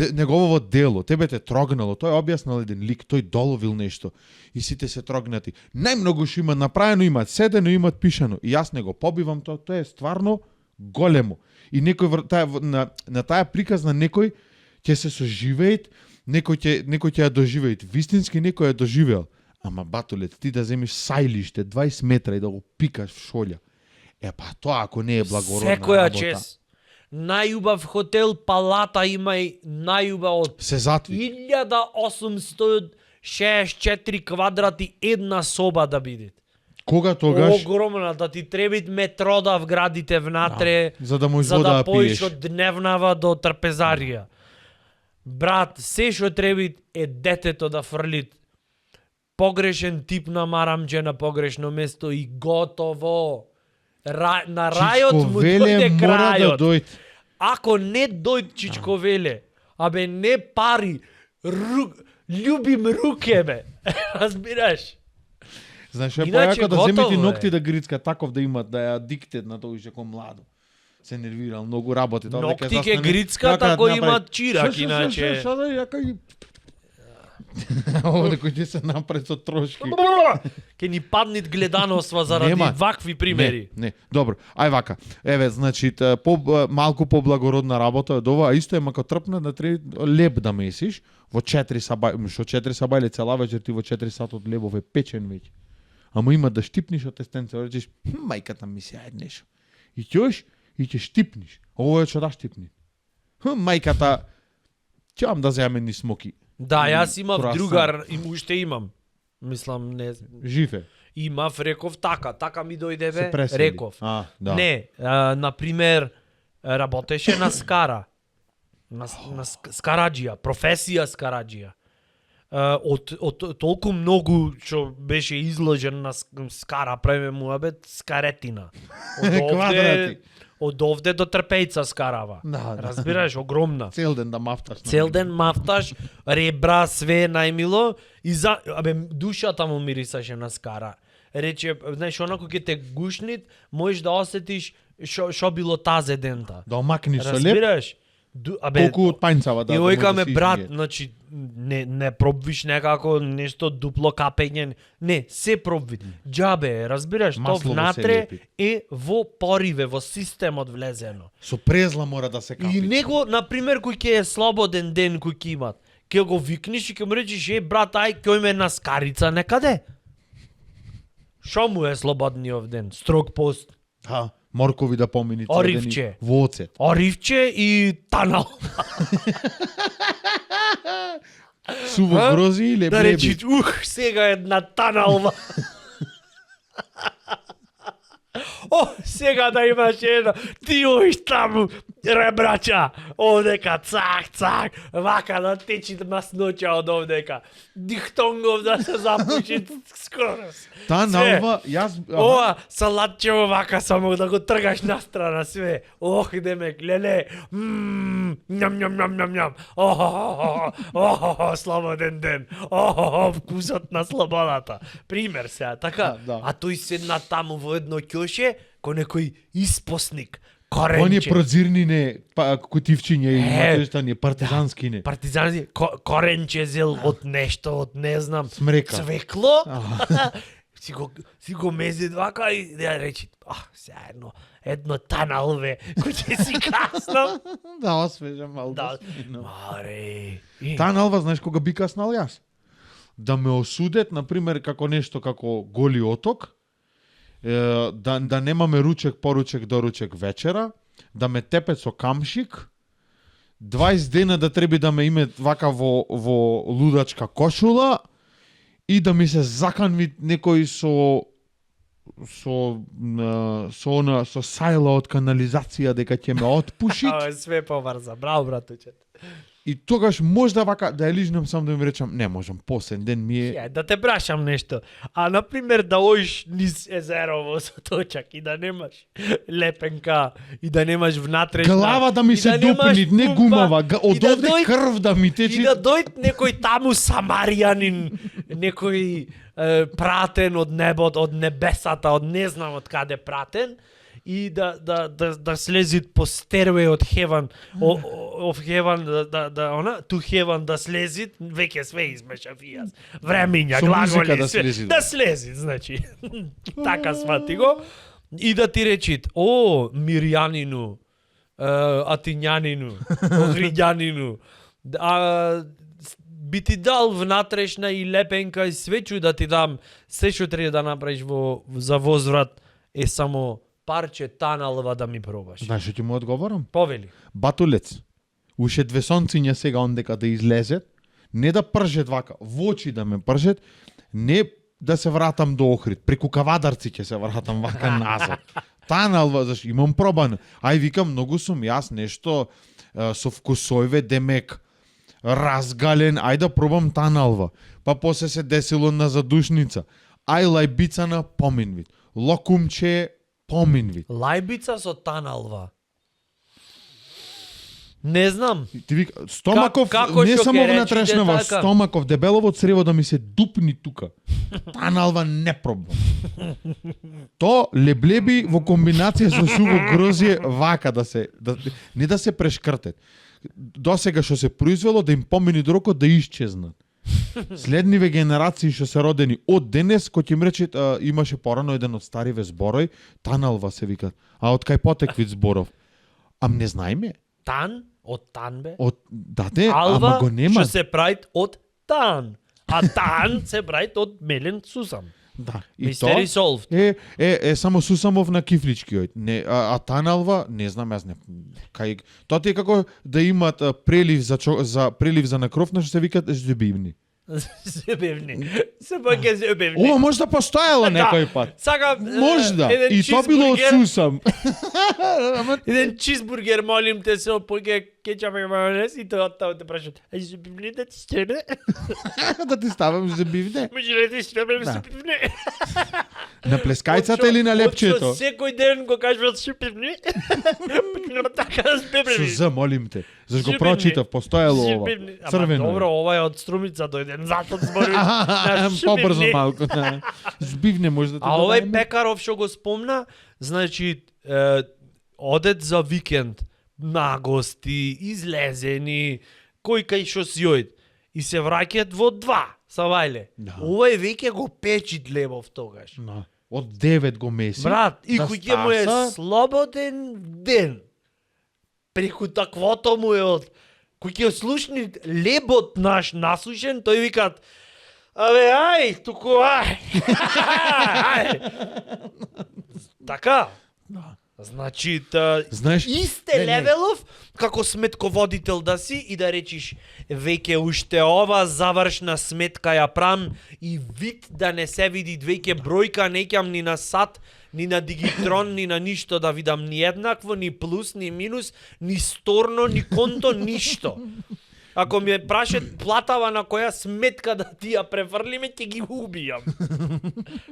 неговово дело, тебе те трогнало, тој објаснал еден лик, тој доловил нешто и сите се трогнати. Најмногу што има направено, имат седено, имат пишано и јас не го побивам тоа е стварно големо. И некој на таа приказна некој ќе се соживеет, некој ќе ја доживеет, вистински некој ја доживеал. Ама батулет, ти да земиш сајлиште 20 метра и да го пикаш в шолја. Па тоа ако не е благородна Секоја работа. чест. Најубав хотел Палата има и најубав од Се затви. 1864 квадрати една соба да биде. Кога тогаш Огромна, да ти требит метро да вградите внатре, за да можеш за вода да да поиш пиеш. од дневнава до трпезарија. Брат, се што требит е детето да фрлит. Погрешен тип на марамџе на погрешно место и готово. На рајот му дојде Чичко Веле мора да крајот. дојде. Ако не дојде Чичко Веле, абе не пари, љубим руке, бе. Разбираш? Знаеш, е Иначе појако да готово земете е. ногти да грицка таков да имат да ја диктет на тоа како младо. Се нервирал, многу работи. Тоа дека Ногти ке застане, грицкат јака ако направи- имат чирак, иначе. Шо да јака и овде кој ќе се напред со трошки. Ке ни паднит гледаноства заради Нема. вакви примери. Не, добро. Ај вака. Еве, значи, малку поблагородна работа од ова, а исто е мако трпна да треба леб да месиш во 4 сабајле, што 4 сабајле цела вечер ти во 4 сат од лебов е печен веќе. Ама има да штипниш од тестенце, речеш, мајката ми се ајде нешто. И ќош и ќе штипниш. Ово е што да штипни. Мајката ќам да земе ни смоки. Да, јас имав Круасан. другар, и уште имам. Мислам, не, Жив е. имав, реков така ми дојде Се бе, пресели. реков. Да. Не, например, работеше на скара. На скараџија, професија скараџија. Од толку многу што беше изложен на скара, правиме муабет, скаретина. Квадрати. Од овде до Трпејца скарава. Да. Разбираш, огромна. Цел ден да мафташ. Цел ден мафташ, ребра, све најмило и душата му мирисаше на скара. Рече, знаеш, онако ќе те гушнит, можеш да осетиш шо било тазе дента. Да омакниш со леп. Разбираш? Колку од пајнцава И викаме се брат, измие. значи не пробвиш некако нешто дупло капење, не, се пробви. Џабе, разбираш, то Маслово се внатре лепи. е во пориве, во системот влезено. Со презла мора да се капи. И него, например, кој ќе е слободен ден кој ќе имат, ќе го викнеш и ќе му речеш, брат, ај, ќе име една скарица некаде. Шо му е слободниот ден? Строг пост. Да, моркови да помини Оривче. во оцет. Оривче и танал. Суво А? грози или Да бреби. речи, сега една таналва. О, сега да имаш едно, ти уиш таму, ребрача, овдека, цак, вака да течи масноча од овдека, дихтонгов да се запуши скоро. Та Све. налва, јас... Ова, салатчево вака само да го тргаш настрана све. Ох, демек, леле, ням, слободен ден, вкусот на слободата. Пример сега, така, Да. а тој седна таму во едно ќоше, кој некој испосник, Оние коренче, прозирнине кутивчиња и матештани, партизанскине. партизани, коренче зел од нешто, од не знам, Смрека. цвекло, си го мези вака и да речи, сега едно таналве, кој ќе си каснам. Да, освежа малку. Да. Маре. Та налва, знаеш кога би каснал јас? Да ме осудет, например, како нешто како Голи оток, да немаме ручек, поручек, доручек вечера, да ме тепет со камшик, 20 дена да треби да ме име вака во лудачка кошула и да ми се заканви некој со сајла од канализација дека ќе ме отпуши. Све поврза. Браво, братуче. И тогаш можда вака да ја лижнам сам да им речам, не можам, посен ден ми е... Ја, да те прашам нешто. А, например, да оиш низ езерово со точак и да немаш лепенка, и да немаш внатрешна... Глава да ми и се немаш дупни, не пумпа, гумава, и од да овде дој- крв да ми тече. И да дојд некој таму самаријанин, некој пратен од небот, од небесата, од не знам од каде пратен, и да слезит по стерве од хеван, of heaven, to heaven да слезит, веќе све измешав и јас. Времиња, Со музика глаголи, да све. слезит. Да слезит, значи. Така свати го. И да ти речит, Мирјанину, Атињанину, Охриѓанину, би ти дал внатрешна и лепенка и свечу да ти дам, се што треба да направиш за возврат е само парче таналва да ми пробаш. Знаеш што ќе му одговорам? Повели. Батулец, уште 2 сонциња сега ондека да излезет, не да пржет вака, во очи да ме пржет, не да се вратам до Охрид, преку Кавадарци ќе се вратам вака назад. Таналва, зашто имам пробано. Ај викам, многу сум јас нешто со вкусојве демек разгален, ај да пробам таналва. Па после се десило на задушница. Ај лајбица на поминвид. Локумче поминвид. Лајбица со таналва. Не знам. Ти вика, стомаков, Како не што само ќе речете внатрешнава, така? стомаков, дебелово црево да ми се дупни тука. Таналва не пробам. То леблеби во комбинација со суво грозје вака не да се прешкртет. Досега што се произвело да им помини до рокот да исчезнат. Следниве генерации што се родени од денес, кој ќе им рече, имаше порано еден од стариве зборој, таналва се вика. А од кај потеквит зборов? Ам не знаеме. Тан? Од тан бе? Од даде, Алва, ама го нема. што се прави од тан. А тан се прави од мелен сусам. Да. И Мистери то солвд. само Сусамов на кифличкиот. Не, а таналва, не знам, јас не. Кај тоа ти е како да имат прелив за на кров, на што се викат зубивни. Зебевни. Се паќе зебевни. Ова може да постоело некој пат. Сака Можда. еден И тоа било од чизбургер- Сусам. Еден чизбургер, молим те, со поќе кетчап и мајонез и тоа те прашат. Ај зебевни да ти стене? Да ти ставам зубивне. Може да ти стене Да. зебевни? На плескајцата или на лепчето? Од што секој ден го кажуват зебевни. Почнува така да Со зебевни. З, молим те. Зашто го Зубивни. прочитав, постоело ова. Зебевни. Ама Црвено. добро, ова е од струмица дојден, затоа збори. Побрзо малку. Да. Збивне може да те А овој додаеме. Пекаров што го спомна, значи одет за викенд нагости, излезени, кој кај што си јоид. И се враќаат во 2, савајле. Да. Овој веќе го печит лебов тогаш. Да. Од 9 го меси. Брат, и да кој ќе му е стаса. слободен ден. Преку таквото му е од кој ќе слушни лебот наш насушен, тој викат: "Абе, ај, туку ај." Ај. Така. Да. Значи, Знаеш, исте не. левелов како сметководител да си и да речиш веќе уште ова завршна сметка ја прам и вид да не се види веќе бројка, не ќам ни на сат, ни на дигитрон, ни на ништо да видам ни еднакво, ни плюс, ни минус, ни сторно, ни конто, ништо. Ако ми прашат платава на која сметка да ти ја префрлиме, ќе ги убијам.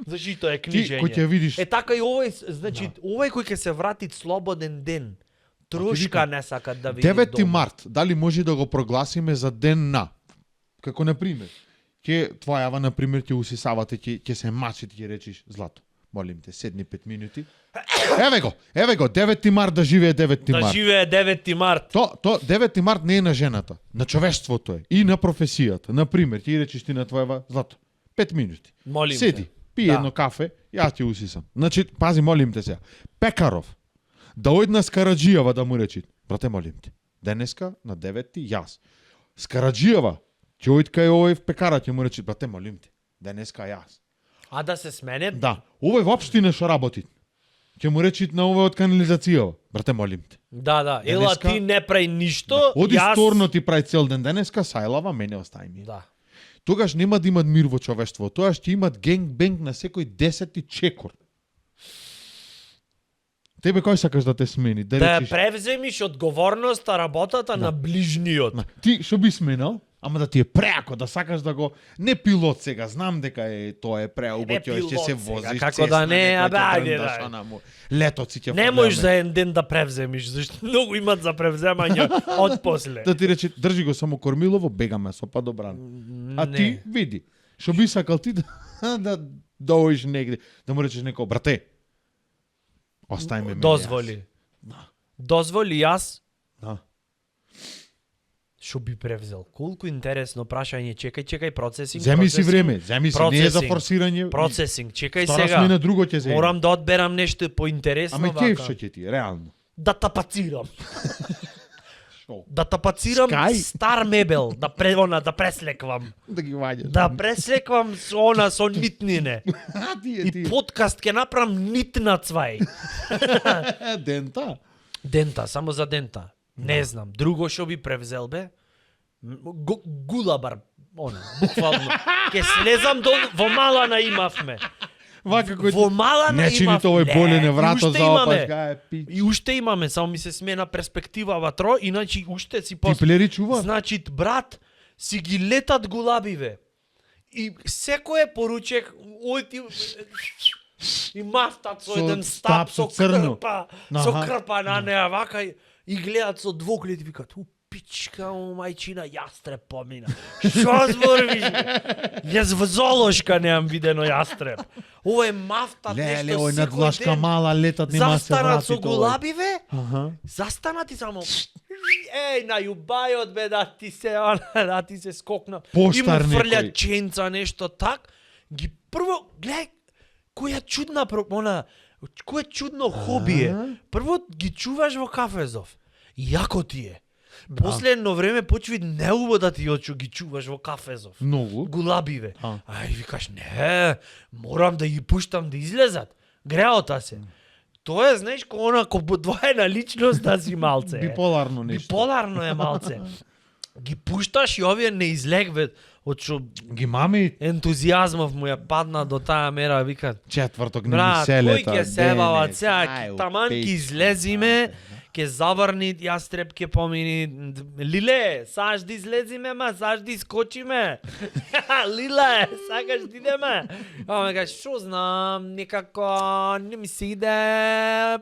Зашто тоа е книжење. кој ќе видиш- Е така и овој, значи, овој кој ќе се врати слободен ден, трошка не сакат да види 9 дома. март, дали може да го прогласиме за ден на? Како на пример, ќе твојава на пример ќе усисавате, ќе се мачите, ќе речиш Злато. Молим те, седни 5 минути. Еве го, 9 март да живее 9 Да март. живее 9 март. То 9 март не е на жената, на човештвото е и на професијата. На пример, ќе речеш ти на твојава Злато, 5 минути. Молим Седи, те. пи Да. едно кафе, јас ќе усисам. Значи, пази, молим те сега. Пекаров, да ојдна Скараджијава да му речи, брате, молим те, денеска на 9 јас. Скараджијава, ќе ојд кај овој пекара, ќе му речи, брате, молим те, денеска јас. А да се смене? Да, овој воопшто не што работи. Ќе му речи на овој од канализацијава, брате, молим те. Да. Ела Денеска- ти не прај ништо, Оди јас... сторно ти прави цел ден денеска, сајлава, мене остај ми. Да. Тогаш нема да имат мир во човештво, тоа ќе имат генг-бенг на секој 10 чекор. Тебе кој сакаш да те смени? Да, Да ја речиш, превземиш одговорноста, работата на ближниот. ти што би сменал? Ама да ти е преако, да сакаш да го... Не пилот сега, знам дека е тоа е преуго, Не ќе ќе се пилот сега, возиш, како да не, абе, ајде, да. Летоци ќе Не можеш за еден ден да превземиш, зашто многу имат за превземање од после. Да ти рече, држи го само кормилово, бегаме со па добран. А Не. ти, види, што би сакал ти да, да дојдеш негде, да му речеш некој, брате, остај ме мене. Дозволи. Дозволи јас Да. што би превзел. Колку интересно прашање, чекај процесинг. Земи си процесинг, време, земи си, не е за процесинг, форсирање. Процесинг, чекај Втора сега. смена друго ќе земи. Морам да одберам нешто поинтересно Ама вака. ќе што ќе ти, реално. Да тапацирам. Шо? Да тапацирам Скај? стар мебел, да да преслеквам. Да ги ваѓаш. Да преслеквам со нитнине. А, ти И подкаст ќе направам нитна цвај. Дента. Дента, само за дента. Не знам, друго што би превзел бе? Гулабар, буквално. Ке слезам во Малана имавме. Вака кој... Во Малана Не чини имавме. тоа болене и врато уште за имаме. опашка, е пич. И уште имаме, само ми се смена перспектива ватро, иначе уште си Ти плери чува? Значи, брат, си ги летат гулабиве. И секој е поручек, ој ти... И мафтат со Со еден стап, стап, со со црно. крпа, со Аха. крпа на неа, вака и гледат со двоглед и викат, пичка му мајчина, јастреб помина. Шо збориш? Јас во золошка неам видено јастреб. Ово е мафтат Леле, нешто ој секој надвлашка ден. мала летат, нема се Застанат врати со тоа. гулабиве, Аха. застанат и само еј, на јубајот бе, да ти се, да ти се скокна. Поштар И му фрлят некој. ченца, нешто так. Ги прво, гледај, која чудна, која чудно хоби е. Прво ги чуваш во кафезов. Јако ти е. После едно време почви неубаво да ти очу ги чуваш во кафезов. Многу. Гулабиве. А. Ај, викаш, не, морам да ги пуштам да излезат. Греота се. Тоа е, знаеш, ко она подвоена личност да си малце. Биполарно нешто. Биполарно е малце. Ги пушташ и овие не излегве од што Ги мами ентузијазмов му ја падна до таа мера, викат. четврток не ми Брат, се кој лета. ќе севава денес, сега, ај, таман ќе печка, излезиме, ќе заврни јастреб ќе помини. Лиле, саш да излезиме, ма саш да искочиме. Лиле, сакаш да идеме? Ама кажеш, шо знам, некако не ми се иде.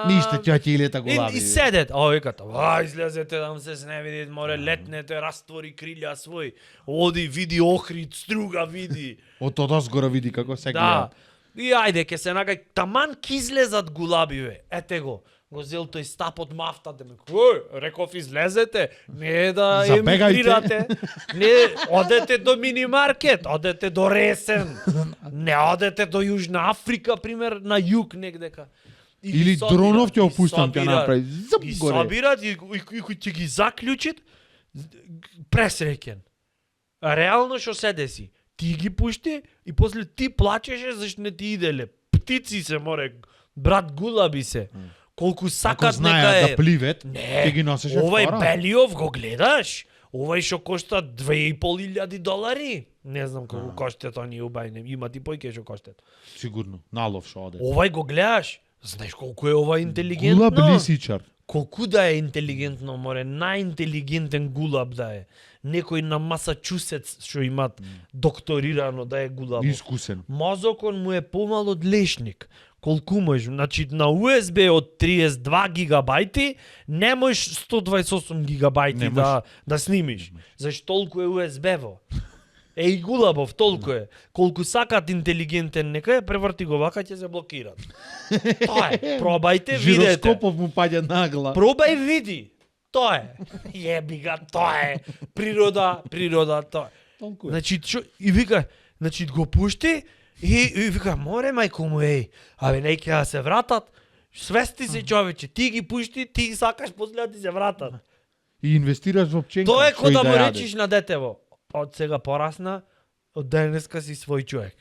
Ништо ќе ти лета И гулаби. седет. А викат, излезете да му се не види, море летнете, раствори крилја свој. Оди, види Охрид, струга види. Од одозгора види како се Да. гледа. И ајде, ке се нагај, таман ки излезат гулабиве. Ете го. го зел тој стап од мафтата, ме реков излезете, не да Забегајте. емигрирате, не одете до минимаркет, одете до Ресен, не одете до Јужна Африка, пример, на југ негдека. И ги Или собират, дронов ќе ги опуштам, ќе собират, направи зап ги горе. собират и кој ќе ги заклучит, пресреќен. А реално што се деси? Ти ги пушти и после ти плачеше зашто не ти иделе. Птици се море, брат гулаби се. Колку Ако сакат нека знаеа е. да пливет, Не, ќе ги носеше овај втора. Белиов го гледаш? Овај што кошта $2.500. Не знам колку коштат они убајне. Има ти појке што коштат. Сигурно, налов што оде. Овај го гледаш? Знаеш колку е ова интелигентно? Гулаб лисичар. Колку да е интелигентно, море, најинтелигентен гулаб да е. Некој на Масачусетс што имат докторирано да е гулаб. Искусен. Мозокот му е помал од лешник. Колку можеш? Значи на USB од 32 гигабајти не можеш 128 гигабајти Не да снимиш. Зашто толку е USB-во. И гулабов толку е. Колку сакат интелигентен нека е, преврти го вака ќе се блокират. Тоа е. Пробајте, видете. Жироскопов му паѓа нагла. Пробај види. Тоа е. Јеби га, тоа е. Природа, тоа. Толку е. Значи, и вика, значи го пушти и вика, море мајко му, абе, не ќе да се вратат. Свести се човече, ти ги пушти, ти ги сакаш после да ти се вратат. И инвестираш во пченка. Тоа е што кога и да му јаде. речиш на детево, од сега порасна, од денеска си свој човек.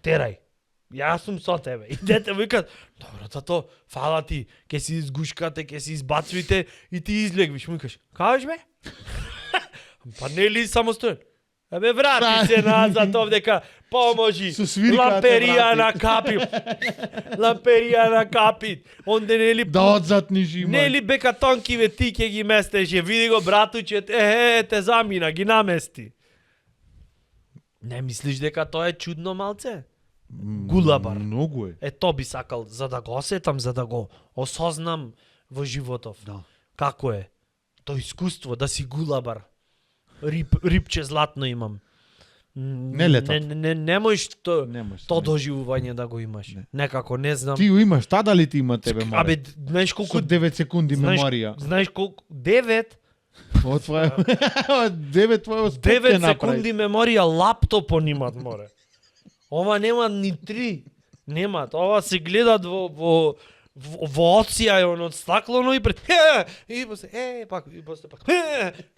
Терај. Јас сум со тебе. И дете вика, добро, тато, фала ти, ке си изгушкате, ке си избацвите и ти излегвиш. Му викаш, кажеш бе? Па не ли самостоен? Абе, врати се назад овдека, поможи. Со свирката Ламперија врати. на капит. Ламперија на капит. Онде нели Да одзатниш има. нели бека тонкиве ти ќе ги местеше. Види го братуче, те замина, ги намести. Не мислиш дека тоа е чудно малце? Гулабар. Многу е. Тоа би сакал, за да го осетам, за да го осознам во животов. Да. Како е? Тоа искуство, да си гулабар. Рипче златно имам. Не летат. Не можеш то Немаш. доживување да го имаш. Некако, не знам. Ти го имаш, та дали ти има тебе море? Абе, знаеш колку... Со 9 секунди меморија. Знаеш колку... 9? Од твоја... Од 9 твоја спот 9 секунди меморија лаптопон имат, море. Ова нема ни 3. Немат. Ова се гледат во оцијајон од стаклено и пред... И после... пак, и после пак...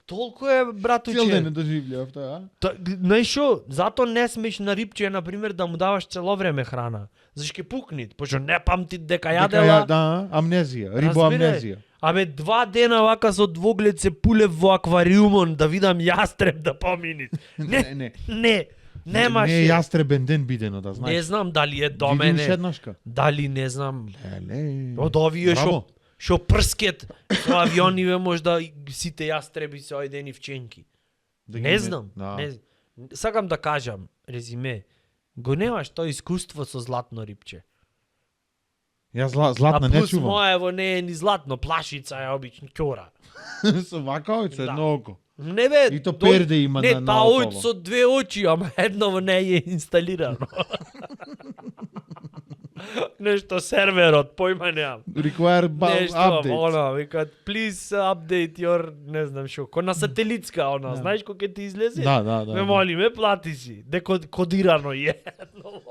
Толку е, братуче. Цел ден не доживljав тоа, а? Знаеш шо? Зато не смеш на рипче, например, да му даваш цело време храна. Зашто ќе пукнит, пошто не памтит дека јадела. Да, амнезија, рибоамнезија. Абе, 2 дена вака со двоглед се пулев во аквариумон да видам јастреб да поминит. Не. Немаше. Не е јастребен ден бидено, да знаеш. Не знам дали е до Видиш мене. еднашка. Дали не знам. Еле. Од овие Браво. што прскет со авиониве можда сите јастреби се ојдени вченки. Да ги Не знам. Да. Не. Сакам да кажам, резиме. Го немаш тоа искуство со златно рипче. Јас златна а не плюс чувам. моево не е ни златно, плашица е обично ќора. Со вака ојце, Да. едно око. Не бе, И то перде има не, на та ојд наоколу. со 2 очи, ама едново не е инсталирано. Нешто серверот, појма немам. Require Нешто, update. она, викат, please update your, не знам шо, ко на сателитска, она, знаеш кој ќе ти излезе? Да. Ме моли, ме плати си, декодирано е. Едно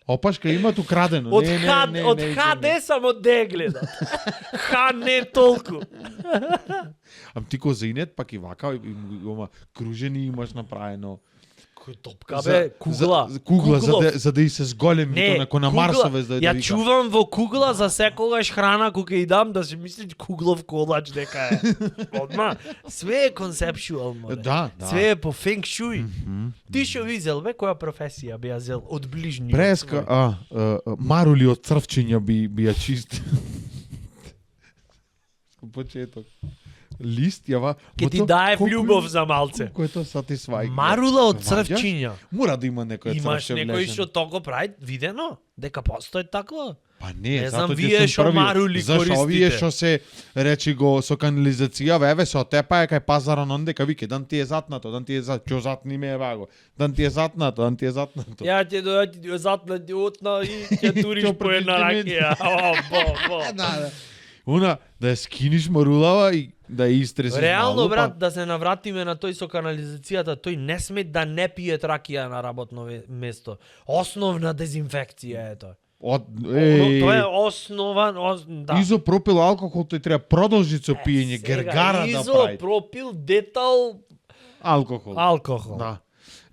Опашка имат украдено. Од Не, од HD само де гледат. Ха не толку. Ам ти козинет пак и вака има кружени имаш направено. Кој топка бе, кугла. Кугла Куглов. за да и се зголеми Не, тоа на кугла. Марсове за да Ја вика. чувам во кугла за секогаш храна која и дам да се мисли куглов колач дека е. Одма, све е концептуал, море. Да. Све е по фенг шуи. Ти што визел бе, која професија би ја зел од ближни? Преска, марули од црвчиња би ја чисти. Почеток. Лист јава. Ке ти дае љубов за малце. Кој е тоа сатисфај? Марула од Ваѓаш? црвчиња. Мора да има некој Имаш црвче некој влежен. што тоа го прави видено? Дека постои такво? Па не, Не знам, затоа ќе вие сум шо први. марули Зашо овие користите? што се речи го со канализација, еве се отепа кај пазарот ондека вике дан ти е затнато, дан ти е зат, ќе затни ме ваго. Дан ти е затнато, дан ти е затнато. Ја ќе дојде затна ти отна и ќе туриш Ќе по една прочитаме. ракија. О, Да. Уна да ја скиниш марулава и да ја истресиш Реално, малу, брат, да се навратиме на тој со канализацијата, тој не сме да не пие ракија на работно место. Основна дезинфекција е тоа. Од Тоа е основан, да. изопропил алкохол тој треба продолжи со пиење, Сега, гергара да прави. изопропил, детал, Алкохол. алкохол. Да.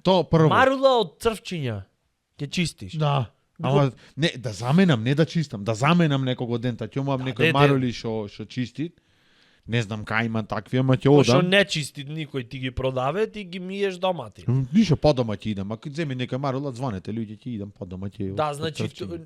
То прво. Марула од црвчиња. Ќе чистиш. Да. Ама не да заменам, не да чистам, да заменам некого ден, та ќе имам некој де. марули што чисти. Не знам кај има такви, ама ќе Што одам. не чисти никој ти ги продаве, ти ги миеш дома ти. Ништо по дома ќе идам, ако земи некој марула, звонете луѓе ќе идам по дома ќе. Да, значи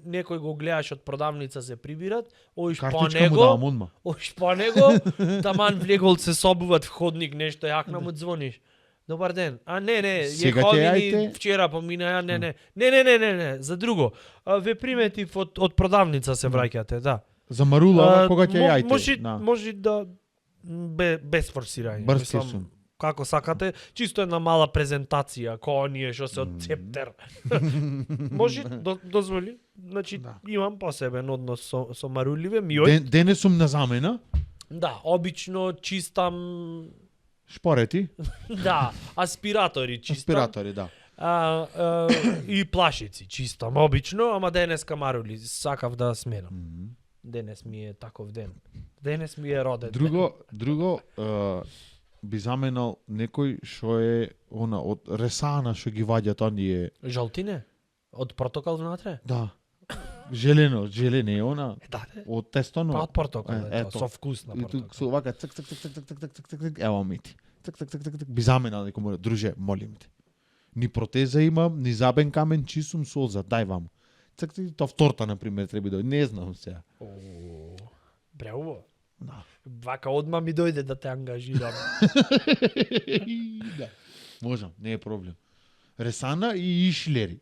некој го гледаш од продавница се прибират, оиш по картичка му давам него, одма. оиш по него, таман влегол се собуват в ходник нешто јакна му звониш. Добар ден. А не, Сега ќе јеховини јајте. вчера помина, ја не, за друго. Ве приметив од продавница се враќате, да. За марула кога ќе јајте. Може да без форсирање. Брз Мислам, сум. како сакате, чисто една мала презентација, кој оние што се од цептер. Може дозволи. Значи Да. имам посебен однос со маруливе миој. Денес сум на замена. Да, обично чистам Шпорети, да, аспиратори чистам. аспиратори, да. И плашици чистам обично, ама денеска марули сакав да сменам. Денес ми е таков ден. Денес ми е роден Друго би заменал некој што е она од ресана што ги ваѓат оние. ден. Жолтине? Од протокол внатре? Да. Желено е она Да, од тестоно. па од протокол е ето. тоа, со вкус на И тук протокол. со вака цк цк цк цк цк цк цк цк ево ми ти. Цк цк цк цк цк би заменал некој море друже, молим те. Ни протеза имам, ни забен камен чисум солза, дај вам. Цк цк тоа вторта на пример треба да не знам сега. Бреубо. Да. Вака одма ми дојде да те ангажирам. Да. Можам, не е проблем. Ресана и ишлери.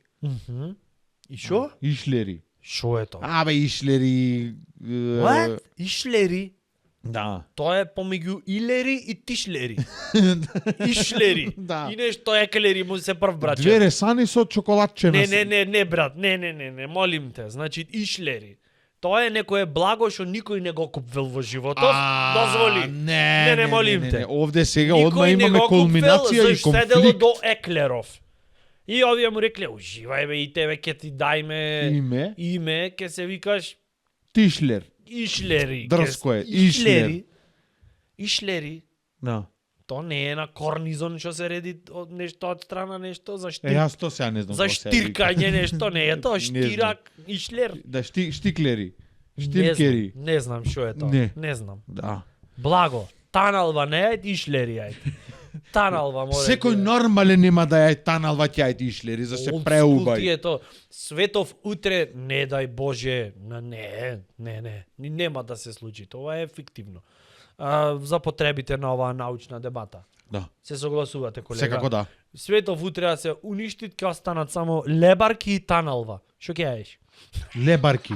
И шо? Ишлери. Шо е тоа? Абе ишлери. What? Ишлери? Да. Тоа е помеѓу илери и тишлери. Ишлери. Да. И нешто еклери му се прв браче. Две ресани со чоколадче на Не, брат, не, молим те. Значи, ишлери. Тоа е некое благо што никој не го купвел во животот. Дозволи. Не, молим те. Овде сега Никој одма не имаме го купвел, кулминација и зашто седело конфликт. до еклеров. И овие му рекле, уживај бе, и тебе ќе ти дајме Име. ќе се викаш Тишлер. ишлери. Дрско е, Ишлери. Ишлери. Да. То не е на корнизон што се реди од нешто од страна нешто за Јас тоа сега не знам. за како се вика. штиркање нешто не е тоа Не знам. штирак ишлер. Да, штиклери. Штиркери. Не знам што е тоа. Не. Не знам. Да. Благо. Таналва не е ишлери ај. Таналва море. Секој нормален нема да ја таналва ќе ја ишлери за се преубај. Ето Светов утре не дај Боже, не, нема да се случи. Тоа е фиктивно. За потребите на оваа научна дебата. Да. Се согласувате, колега? Секако да. Светов утре да се уништит, ќе останат само лебарки и таналва. Што ќе јаеш? Лебарки.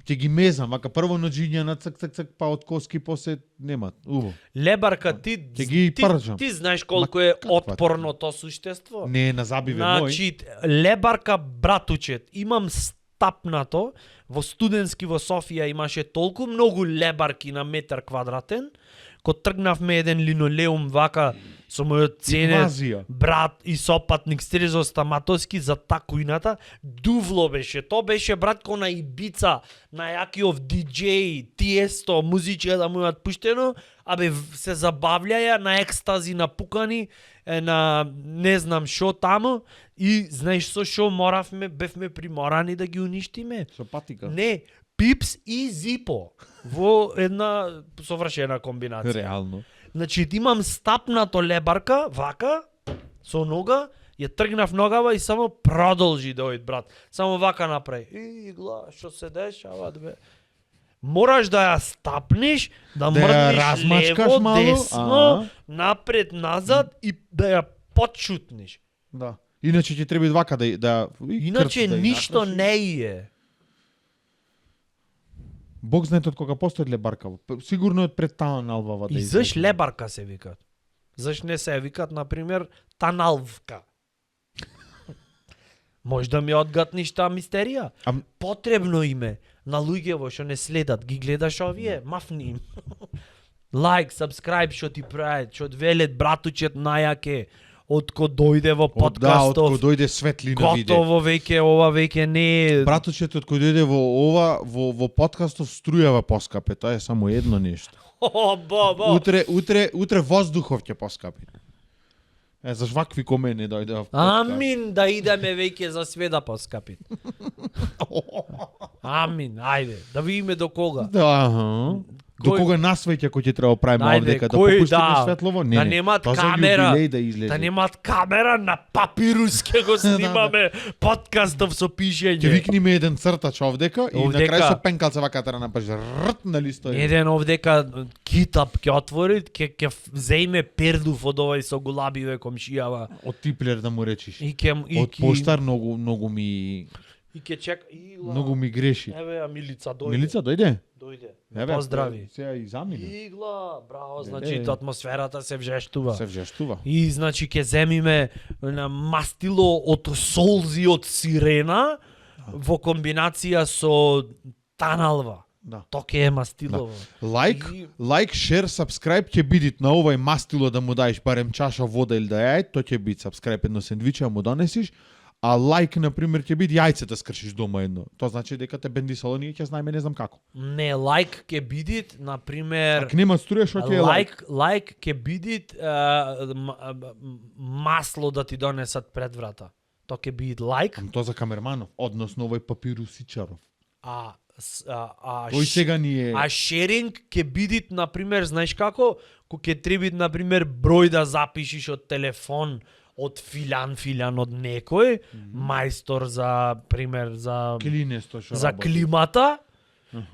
Ќе ги мезам, ака прво ноđиња на цк цк цк па од коски после нема. Убаво. Лебарка ти Ќе ги пржам. ти знаеш колку е каква отпорно тоа суштество? Не на забиве мој. Значи, лебарка братучет, имам стапнато, во студентски во Софија имаше толку многу лебарки на метар квадратен, кога тргнавме еден линолеум вака со мојот ценет Инвазија. брат и сопатник Стрезо Стаматовски за такуината, дувло беше. То беше брат ко на Ибица, на јакиов диџеј, Тиесто, музичија да му имат пуштено, абе се забавлjaја на екстази, на пукани, на не знам шо таму и знаеш со шо бевме приморани да ги уништиме. Со патика. Не, Пипс и Зипо во една совршена комбинација. Реално. Значи, имам стапнато лебарка, вака, со нога, ја тргнав ногава и само продолжи дојд, брат. Само вака направи. И гла, што се дешава, бе? Мораш да ја стапниш, да ја мрдниш размачкаш лево, малу, десно, напред, назад и да ја подшутниш. Да. Иначе ќе треба и вака да Иначе крц да ја ништо накрашиш. не е. Бог знае од кога постои лебарка. Сигурно е од пред таналвава да И заш лебарка се викат? Заш не се викат, например, таналвка? Може да ми одгатниш таа мистерија? Потребно име на луѓево што не следат, ги гледаш овие, мафни им. Лайк, subscribe што ти прават, што велет братучет најаке, отко дојде во Да, подкастов. од кој дојде светлина виде. Готово веќе, ова веќе не е... Братучето од кој дојде во подкастов струјава поскапе, тоа е само едно нешто. О, бо. Утре воздухов ќе поскапи. Заш вакви ко мене дојде во подкаст. Амин, да идеме веќе за све да поскапи. Амин, ајде, да видиме до кога. Да, до кога насвеќе кој ќе треба правиме Ајде, овдека да кој, попуштиме да, светлово? да немат тоа за камера, јубилеј да излезе. Да немат камера на папирус ќе го снимаме подкастов со пишење. Ќе викниме еден цртач овдека и на Овдека. крај со пенкалце вака тера напаш рт на листој. Еден овдека китап ќе отвори, ќе земе пердув од овој со гулабиве комшијава. Од Типлер да му речиш. И ќе Од поштар многу ми чека. многу ми греши. Еве ја Милица дојде. Милица дојде? Дојде. Еве, Поздрави. Сега и замине. Игла, браво, Леле. значи атмосферата се вжештува. Се вжештува. И значи ќе земиме на мастило од солзи од сирена во комбинација со таналва. Да. То ќе е мастилово. Лайк, И- share, subscribe ќе бидит на овај мастило да му даеш барем чаша вода или да јајат, тоа ќе биде subscribe едно сендвиче, му донесиш, а лайк на пример ќе биде јајце да скршиш дома едно. Тоа значи дека те бендисало ние ќе знаеме не знам како. Не, лайк ќе бидит, например, Ако нема струја што ќе е лайк? лайк ќе бидит масло да ти донесат пред врата. То ќе бидит лайк, Тоа за камерманов, односно овој папирусичаров. а Тој сега ни е А шеринг ќе бидит, например, знаеш како? Ко ќе треба, например, број да запишиш од телефон од филан од некој, мајстор за, пример, за клинесто што за работи. климата,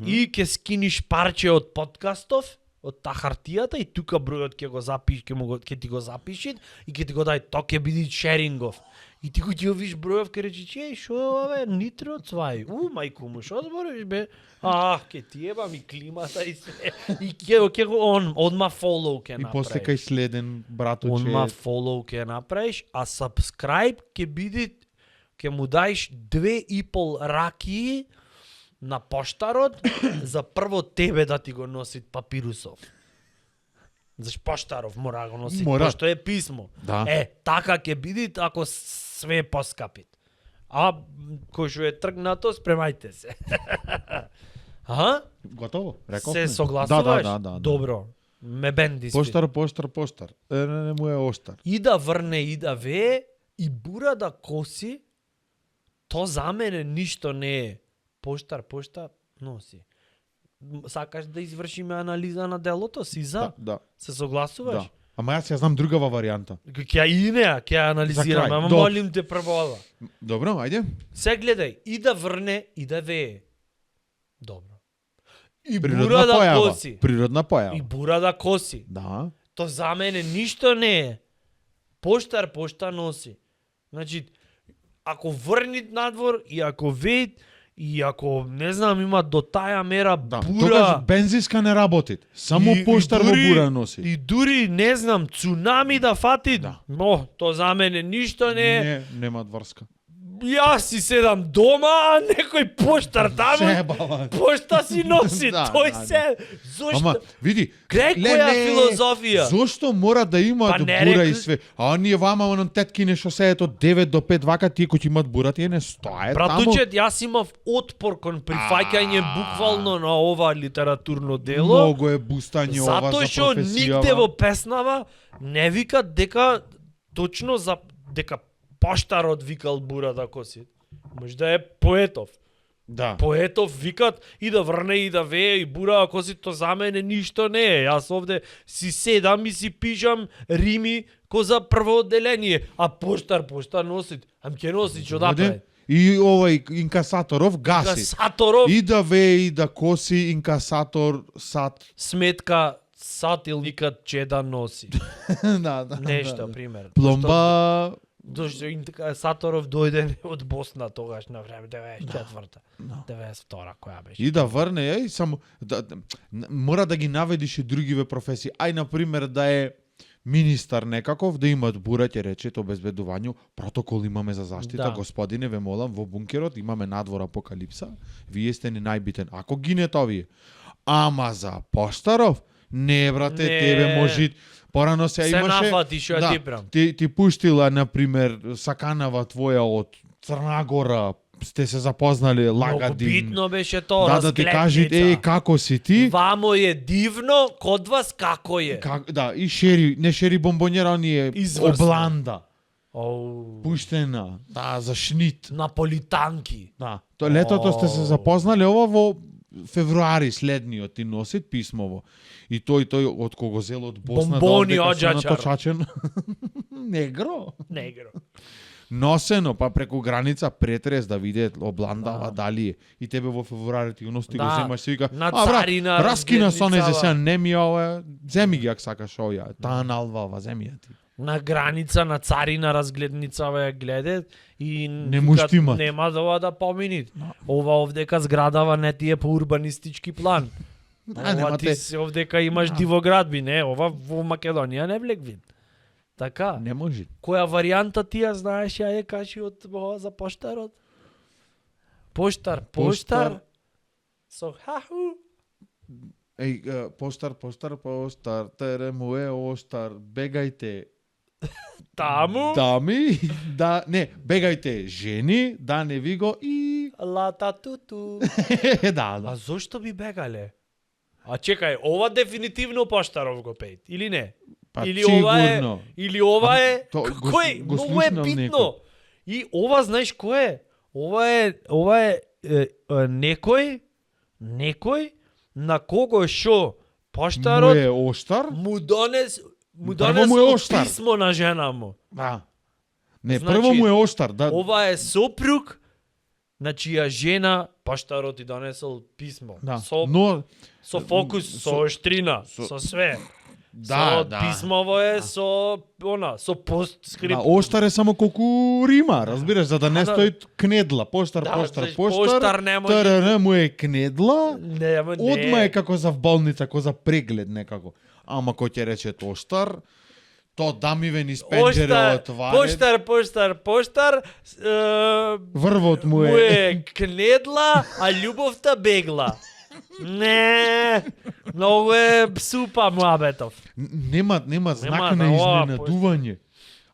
и ќе скиниш парче од подкастов, од та хартијата, и тука бројот ќе го запиш, ќе ти го запиши и ќе ти го дај, тоа ќе биде шерингов. И ти го ќе виш бројов, ќе речеш, еј, шо е ова, нитро цвај, мајку му, шо збориш бе? Ќе ти ебам и климата и све. И ќе го одма фолоу ќе И направиш. после кај следен браточе. Одма фолоу ќе направиш, а subscribe ќе биде, ќе му даеш 2,5 раки на поштарот за прво тебе да ти го носи папирусов. Заш поштаров мора да го носи, Мора. пошто е писмо. Да. Така ќе биде ако све е поскапит. А кој што е тргнато, спремајте се. Готово, реков. Се согласуваш? Да. Добро. Ме бенди Поштар. Не му е оштар. И да врне, и да вее, и бура да коси, то за мене ништо не е. Поштар носи. Сакаш да извршиме анализа на делото си за? Да. Се согласуваш? Да. Ама јас ја знам другава варијанта. Ќе и неа, ќе ја анализираме, За крај. ама Добро. молим те прво ова. Добро, ајде. Се гледај, и да врне, и да вее. Добро. И Природна бура да појава. коси. Природна И појава. бура да коси. Да. То за мене ништо не е. Поштар носи. Значи, ако врнит надвор и ако веет и ако не знам има до таја мера Да. бура. Тогаш бензинска не работи. Само поштар во бура носи. И дури не знам цунами да фати. Да. То за мене ништо не е. Не, нема врска. Јас си седам дома, а некој поштар таму. Шебава. Пошта си носи, Да, тој да, се. Зошто? Ама, види, Гледај која филозофија. Зошто мора да има Па не бура и рекли- све? А ние вама на тетки не што се ето 9 до 5 вака, тие кои имат бура, тие не стојат таму. Братучет, јас имав отпор кон прифаќање буквално на ова литературно дело, Многу е бустање ова затоа за што професија. нигде во песнава не викат дека точно за дека поштарот викал бура да коси. Може да е поетов. Да. Поетов викат и да врне и да вее и бура ако си то за мене ништо не е. Јас овде си седам и си пишам рими ко за прво одделение, а поштар носи, ам ќе носи што да прави. И овој инкасаторов гаси. Касаторов, И да вее и да коси инкасатор сат. сметка сат или викат че да носи. Да. Нешто, пример. Пломба Зашто Саторов дојде од Босна тогаш на време 94-та. 92-та која беше. И да врне, само мора да ги наведиш и другиве професии. Ај на пример да е министар некаков, да имат бураќе речето обезбедувању, протокол имаме за заштита, Да. господине, ве молам, во бункерот имаме надвор апокалипса, вие сте ни најбитен. Ако гинете овие, ама за поштаров, не брате, Не. тебе може порано се Се имаше. нафати што ја типрам. Ти пуштила на пример саканава твоја од Црна Гора, сте се запознали Многу лагадин. битно беше тоа, Да ти кажи, како си ти? Вамо е дивно, код вас како е? Да, и шери, не шери бомбонjera, оние Изврсно. обланда. Оу, Пуштена, да, за шнит. наполитанки. Да. То летото сте се запознали, ова во февруари следниот ти носит писмово. И тој од кого зел од Босна Бомбони да одека од се наточачен. Негро. Негро. Носено, па преку граница претрес да виде обландава дали е. И тебе во февруари ти го носи, ти го Да. земаш и вика, На брат, царина, раскина со не за разгледницава. сега, не ми ова, земи ги ако сакаш овја, таа налвава, земи ја ти. На граница на царина разгледницава ја гледе и Не викат, му штимат. нема да ова да помини. Ова овдека зградава не ти е по урбанистички план. Да, Ова нема ти те- си овдека имаш дивоградби, не, ова во Македонија не влек вид. Така. Не може. Која варијанта ти ја знаеш, ја е кажи од ова за поштарот? Поштар. Со хаху. Поштар, тере му е оштар, бегајте. Таму. Дами, да, не, бегајте жени, да не ви го и... Лата туту. да. А зошто би бегале? А чекај, ова дефинитивно Поштаров го пеет, или не? Па, или ова е, сигурно. или ова е, то кој, го многу е слушнал битно. некој. И ова знаеш кој е? Ова е некој на кого шо Поштарот Му е оштар? му донес Прво му е оштар. писмо на жена му. Да. Не, Значи, прво му е оштар, да. Ова е сопруг на чија жена Поштарот ти донесол писмо. Да. Со Но фокус, со штрина, со- со све. да, со да. писмово е со со Да, постскрипт. оштар е само колку рима, разбираш, за да не Да. стои кнедла, поштар, Да, поштар, знаеш, поштар, поштар не може- ТРН му е кнедла, Нема, не. одма е како за в болница, како за преглед некако. Ама кој ќе рече оштар, то дамиве низ пенџере отварет, Поштар, врвот му му е... е кнедла, а љубовта бегла. Не, многу е супа муабетов. Нема знак да, на ова, изненадување.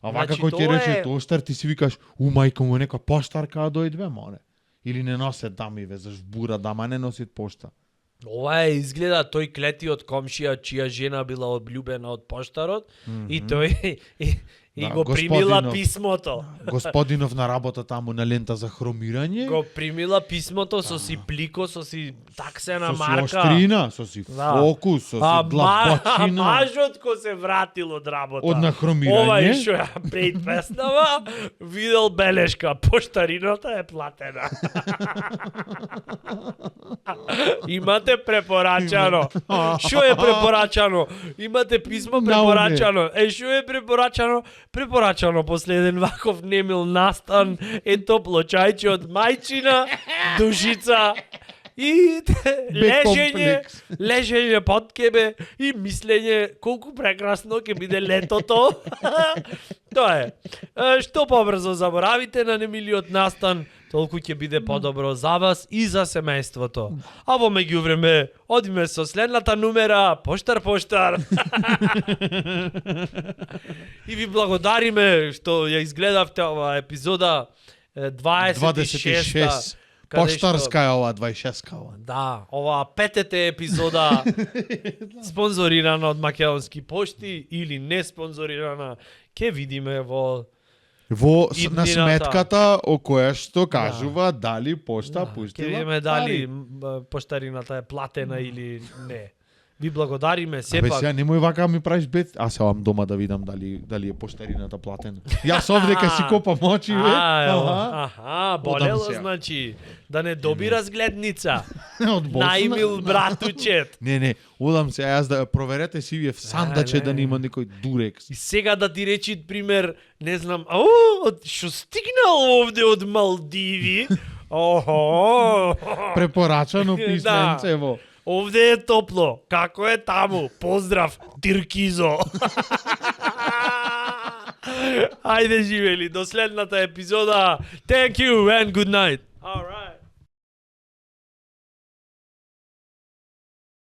А вака Значи, кој ќе тоа рече е- оштар, ти си викаш, мајка му е нека поштарка дојдве, море. Или не носет дамиве, заш бура дама не носит пошта. Ова е изгледа тој клети од комшија чија жена била облюбена од поштарот и тој и Да, го примила господинов. писмото. Господинов на работа таму на лента за хромирање, Го примила писмото со си плико, со си таксена со си марка. оштрина, со си Да. фокус, со А си длабочина. мажот кој се вратил од работа. Од нахромирање? Ова и што ја пеет песнава, видел белешка, поштарината е платена. Имате препорачано. Што е препорачано? Имате писмо препорачано. Што е препорачано? Препорачано после еден ваков немил настан е топло чајче од мајчина, душица и лежење под кебе и мислење колку прекрасно ќе биде летото. Тоа е. Што побрзо заборавите на немилиот настан, толку ќе биде подобро за вас и за семејството. А во меѓувреме, одиме со следната нумера, поштар. И ви благодариме што ја изгледавте оваа епизода 26. Поштарска е ова, 26-ка ова. Да, оваа петете епизода спонзорирана од Македонски пошти или не спонзорирана, ќе видиме во На иднината. сметката о која што кажува дали пошта Ќе пуштила. видиме дали поштарината е платена или не. Ви благодариме Абе, сепак. сега немој вака ми правиш бед. Аз се одам дома да видам дали е поштарината платена. Јас овдека си копам очи, бе. Болело сега. значи да не доби разгледница. Од Босна. Најмил братучет. Не, удам се, јас да проверете си вие в сандаче да нема некој дурекс. И сега да ти речи пример, не знам, што стигнал овде од Малдиви. Охо. Препорачано писменцево. Овде е топло. Како е таму? Поздрав, Тиркизо. Ајде живели до следната епизода. Thank you and good night. All right.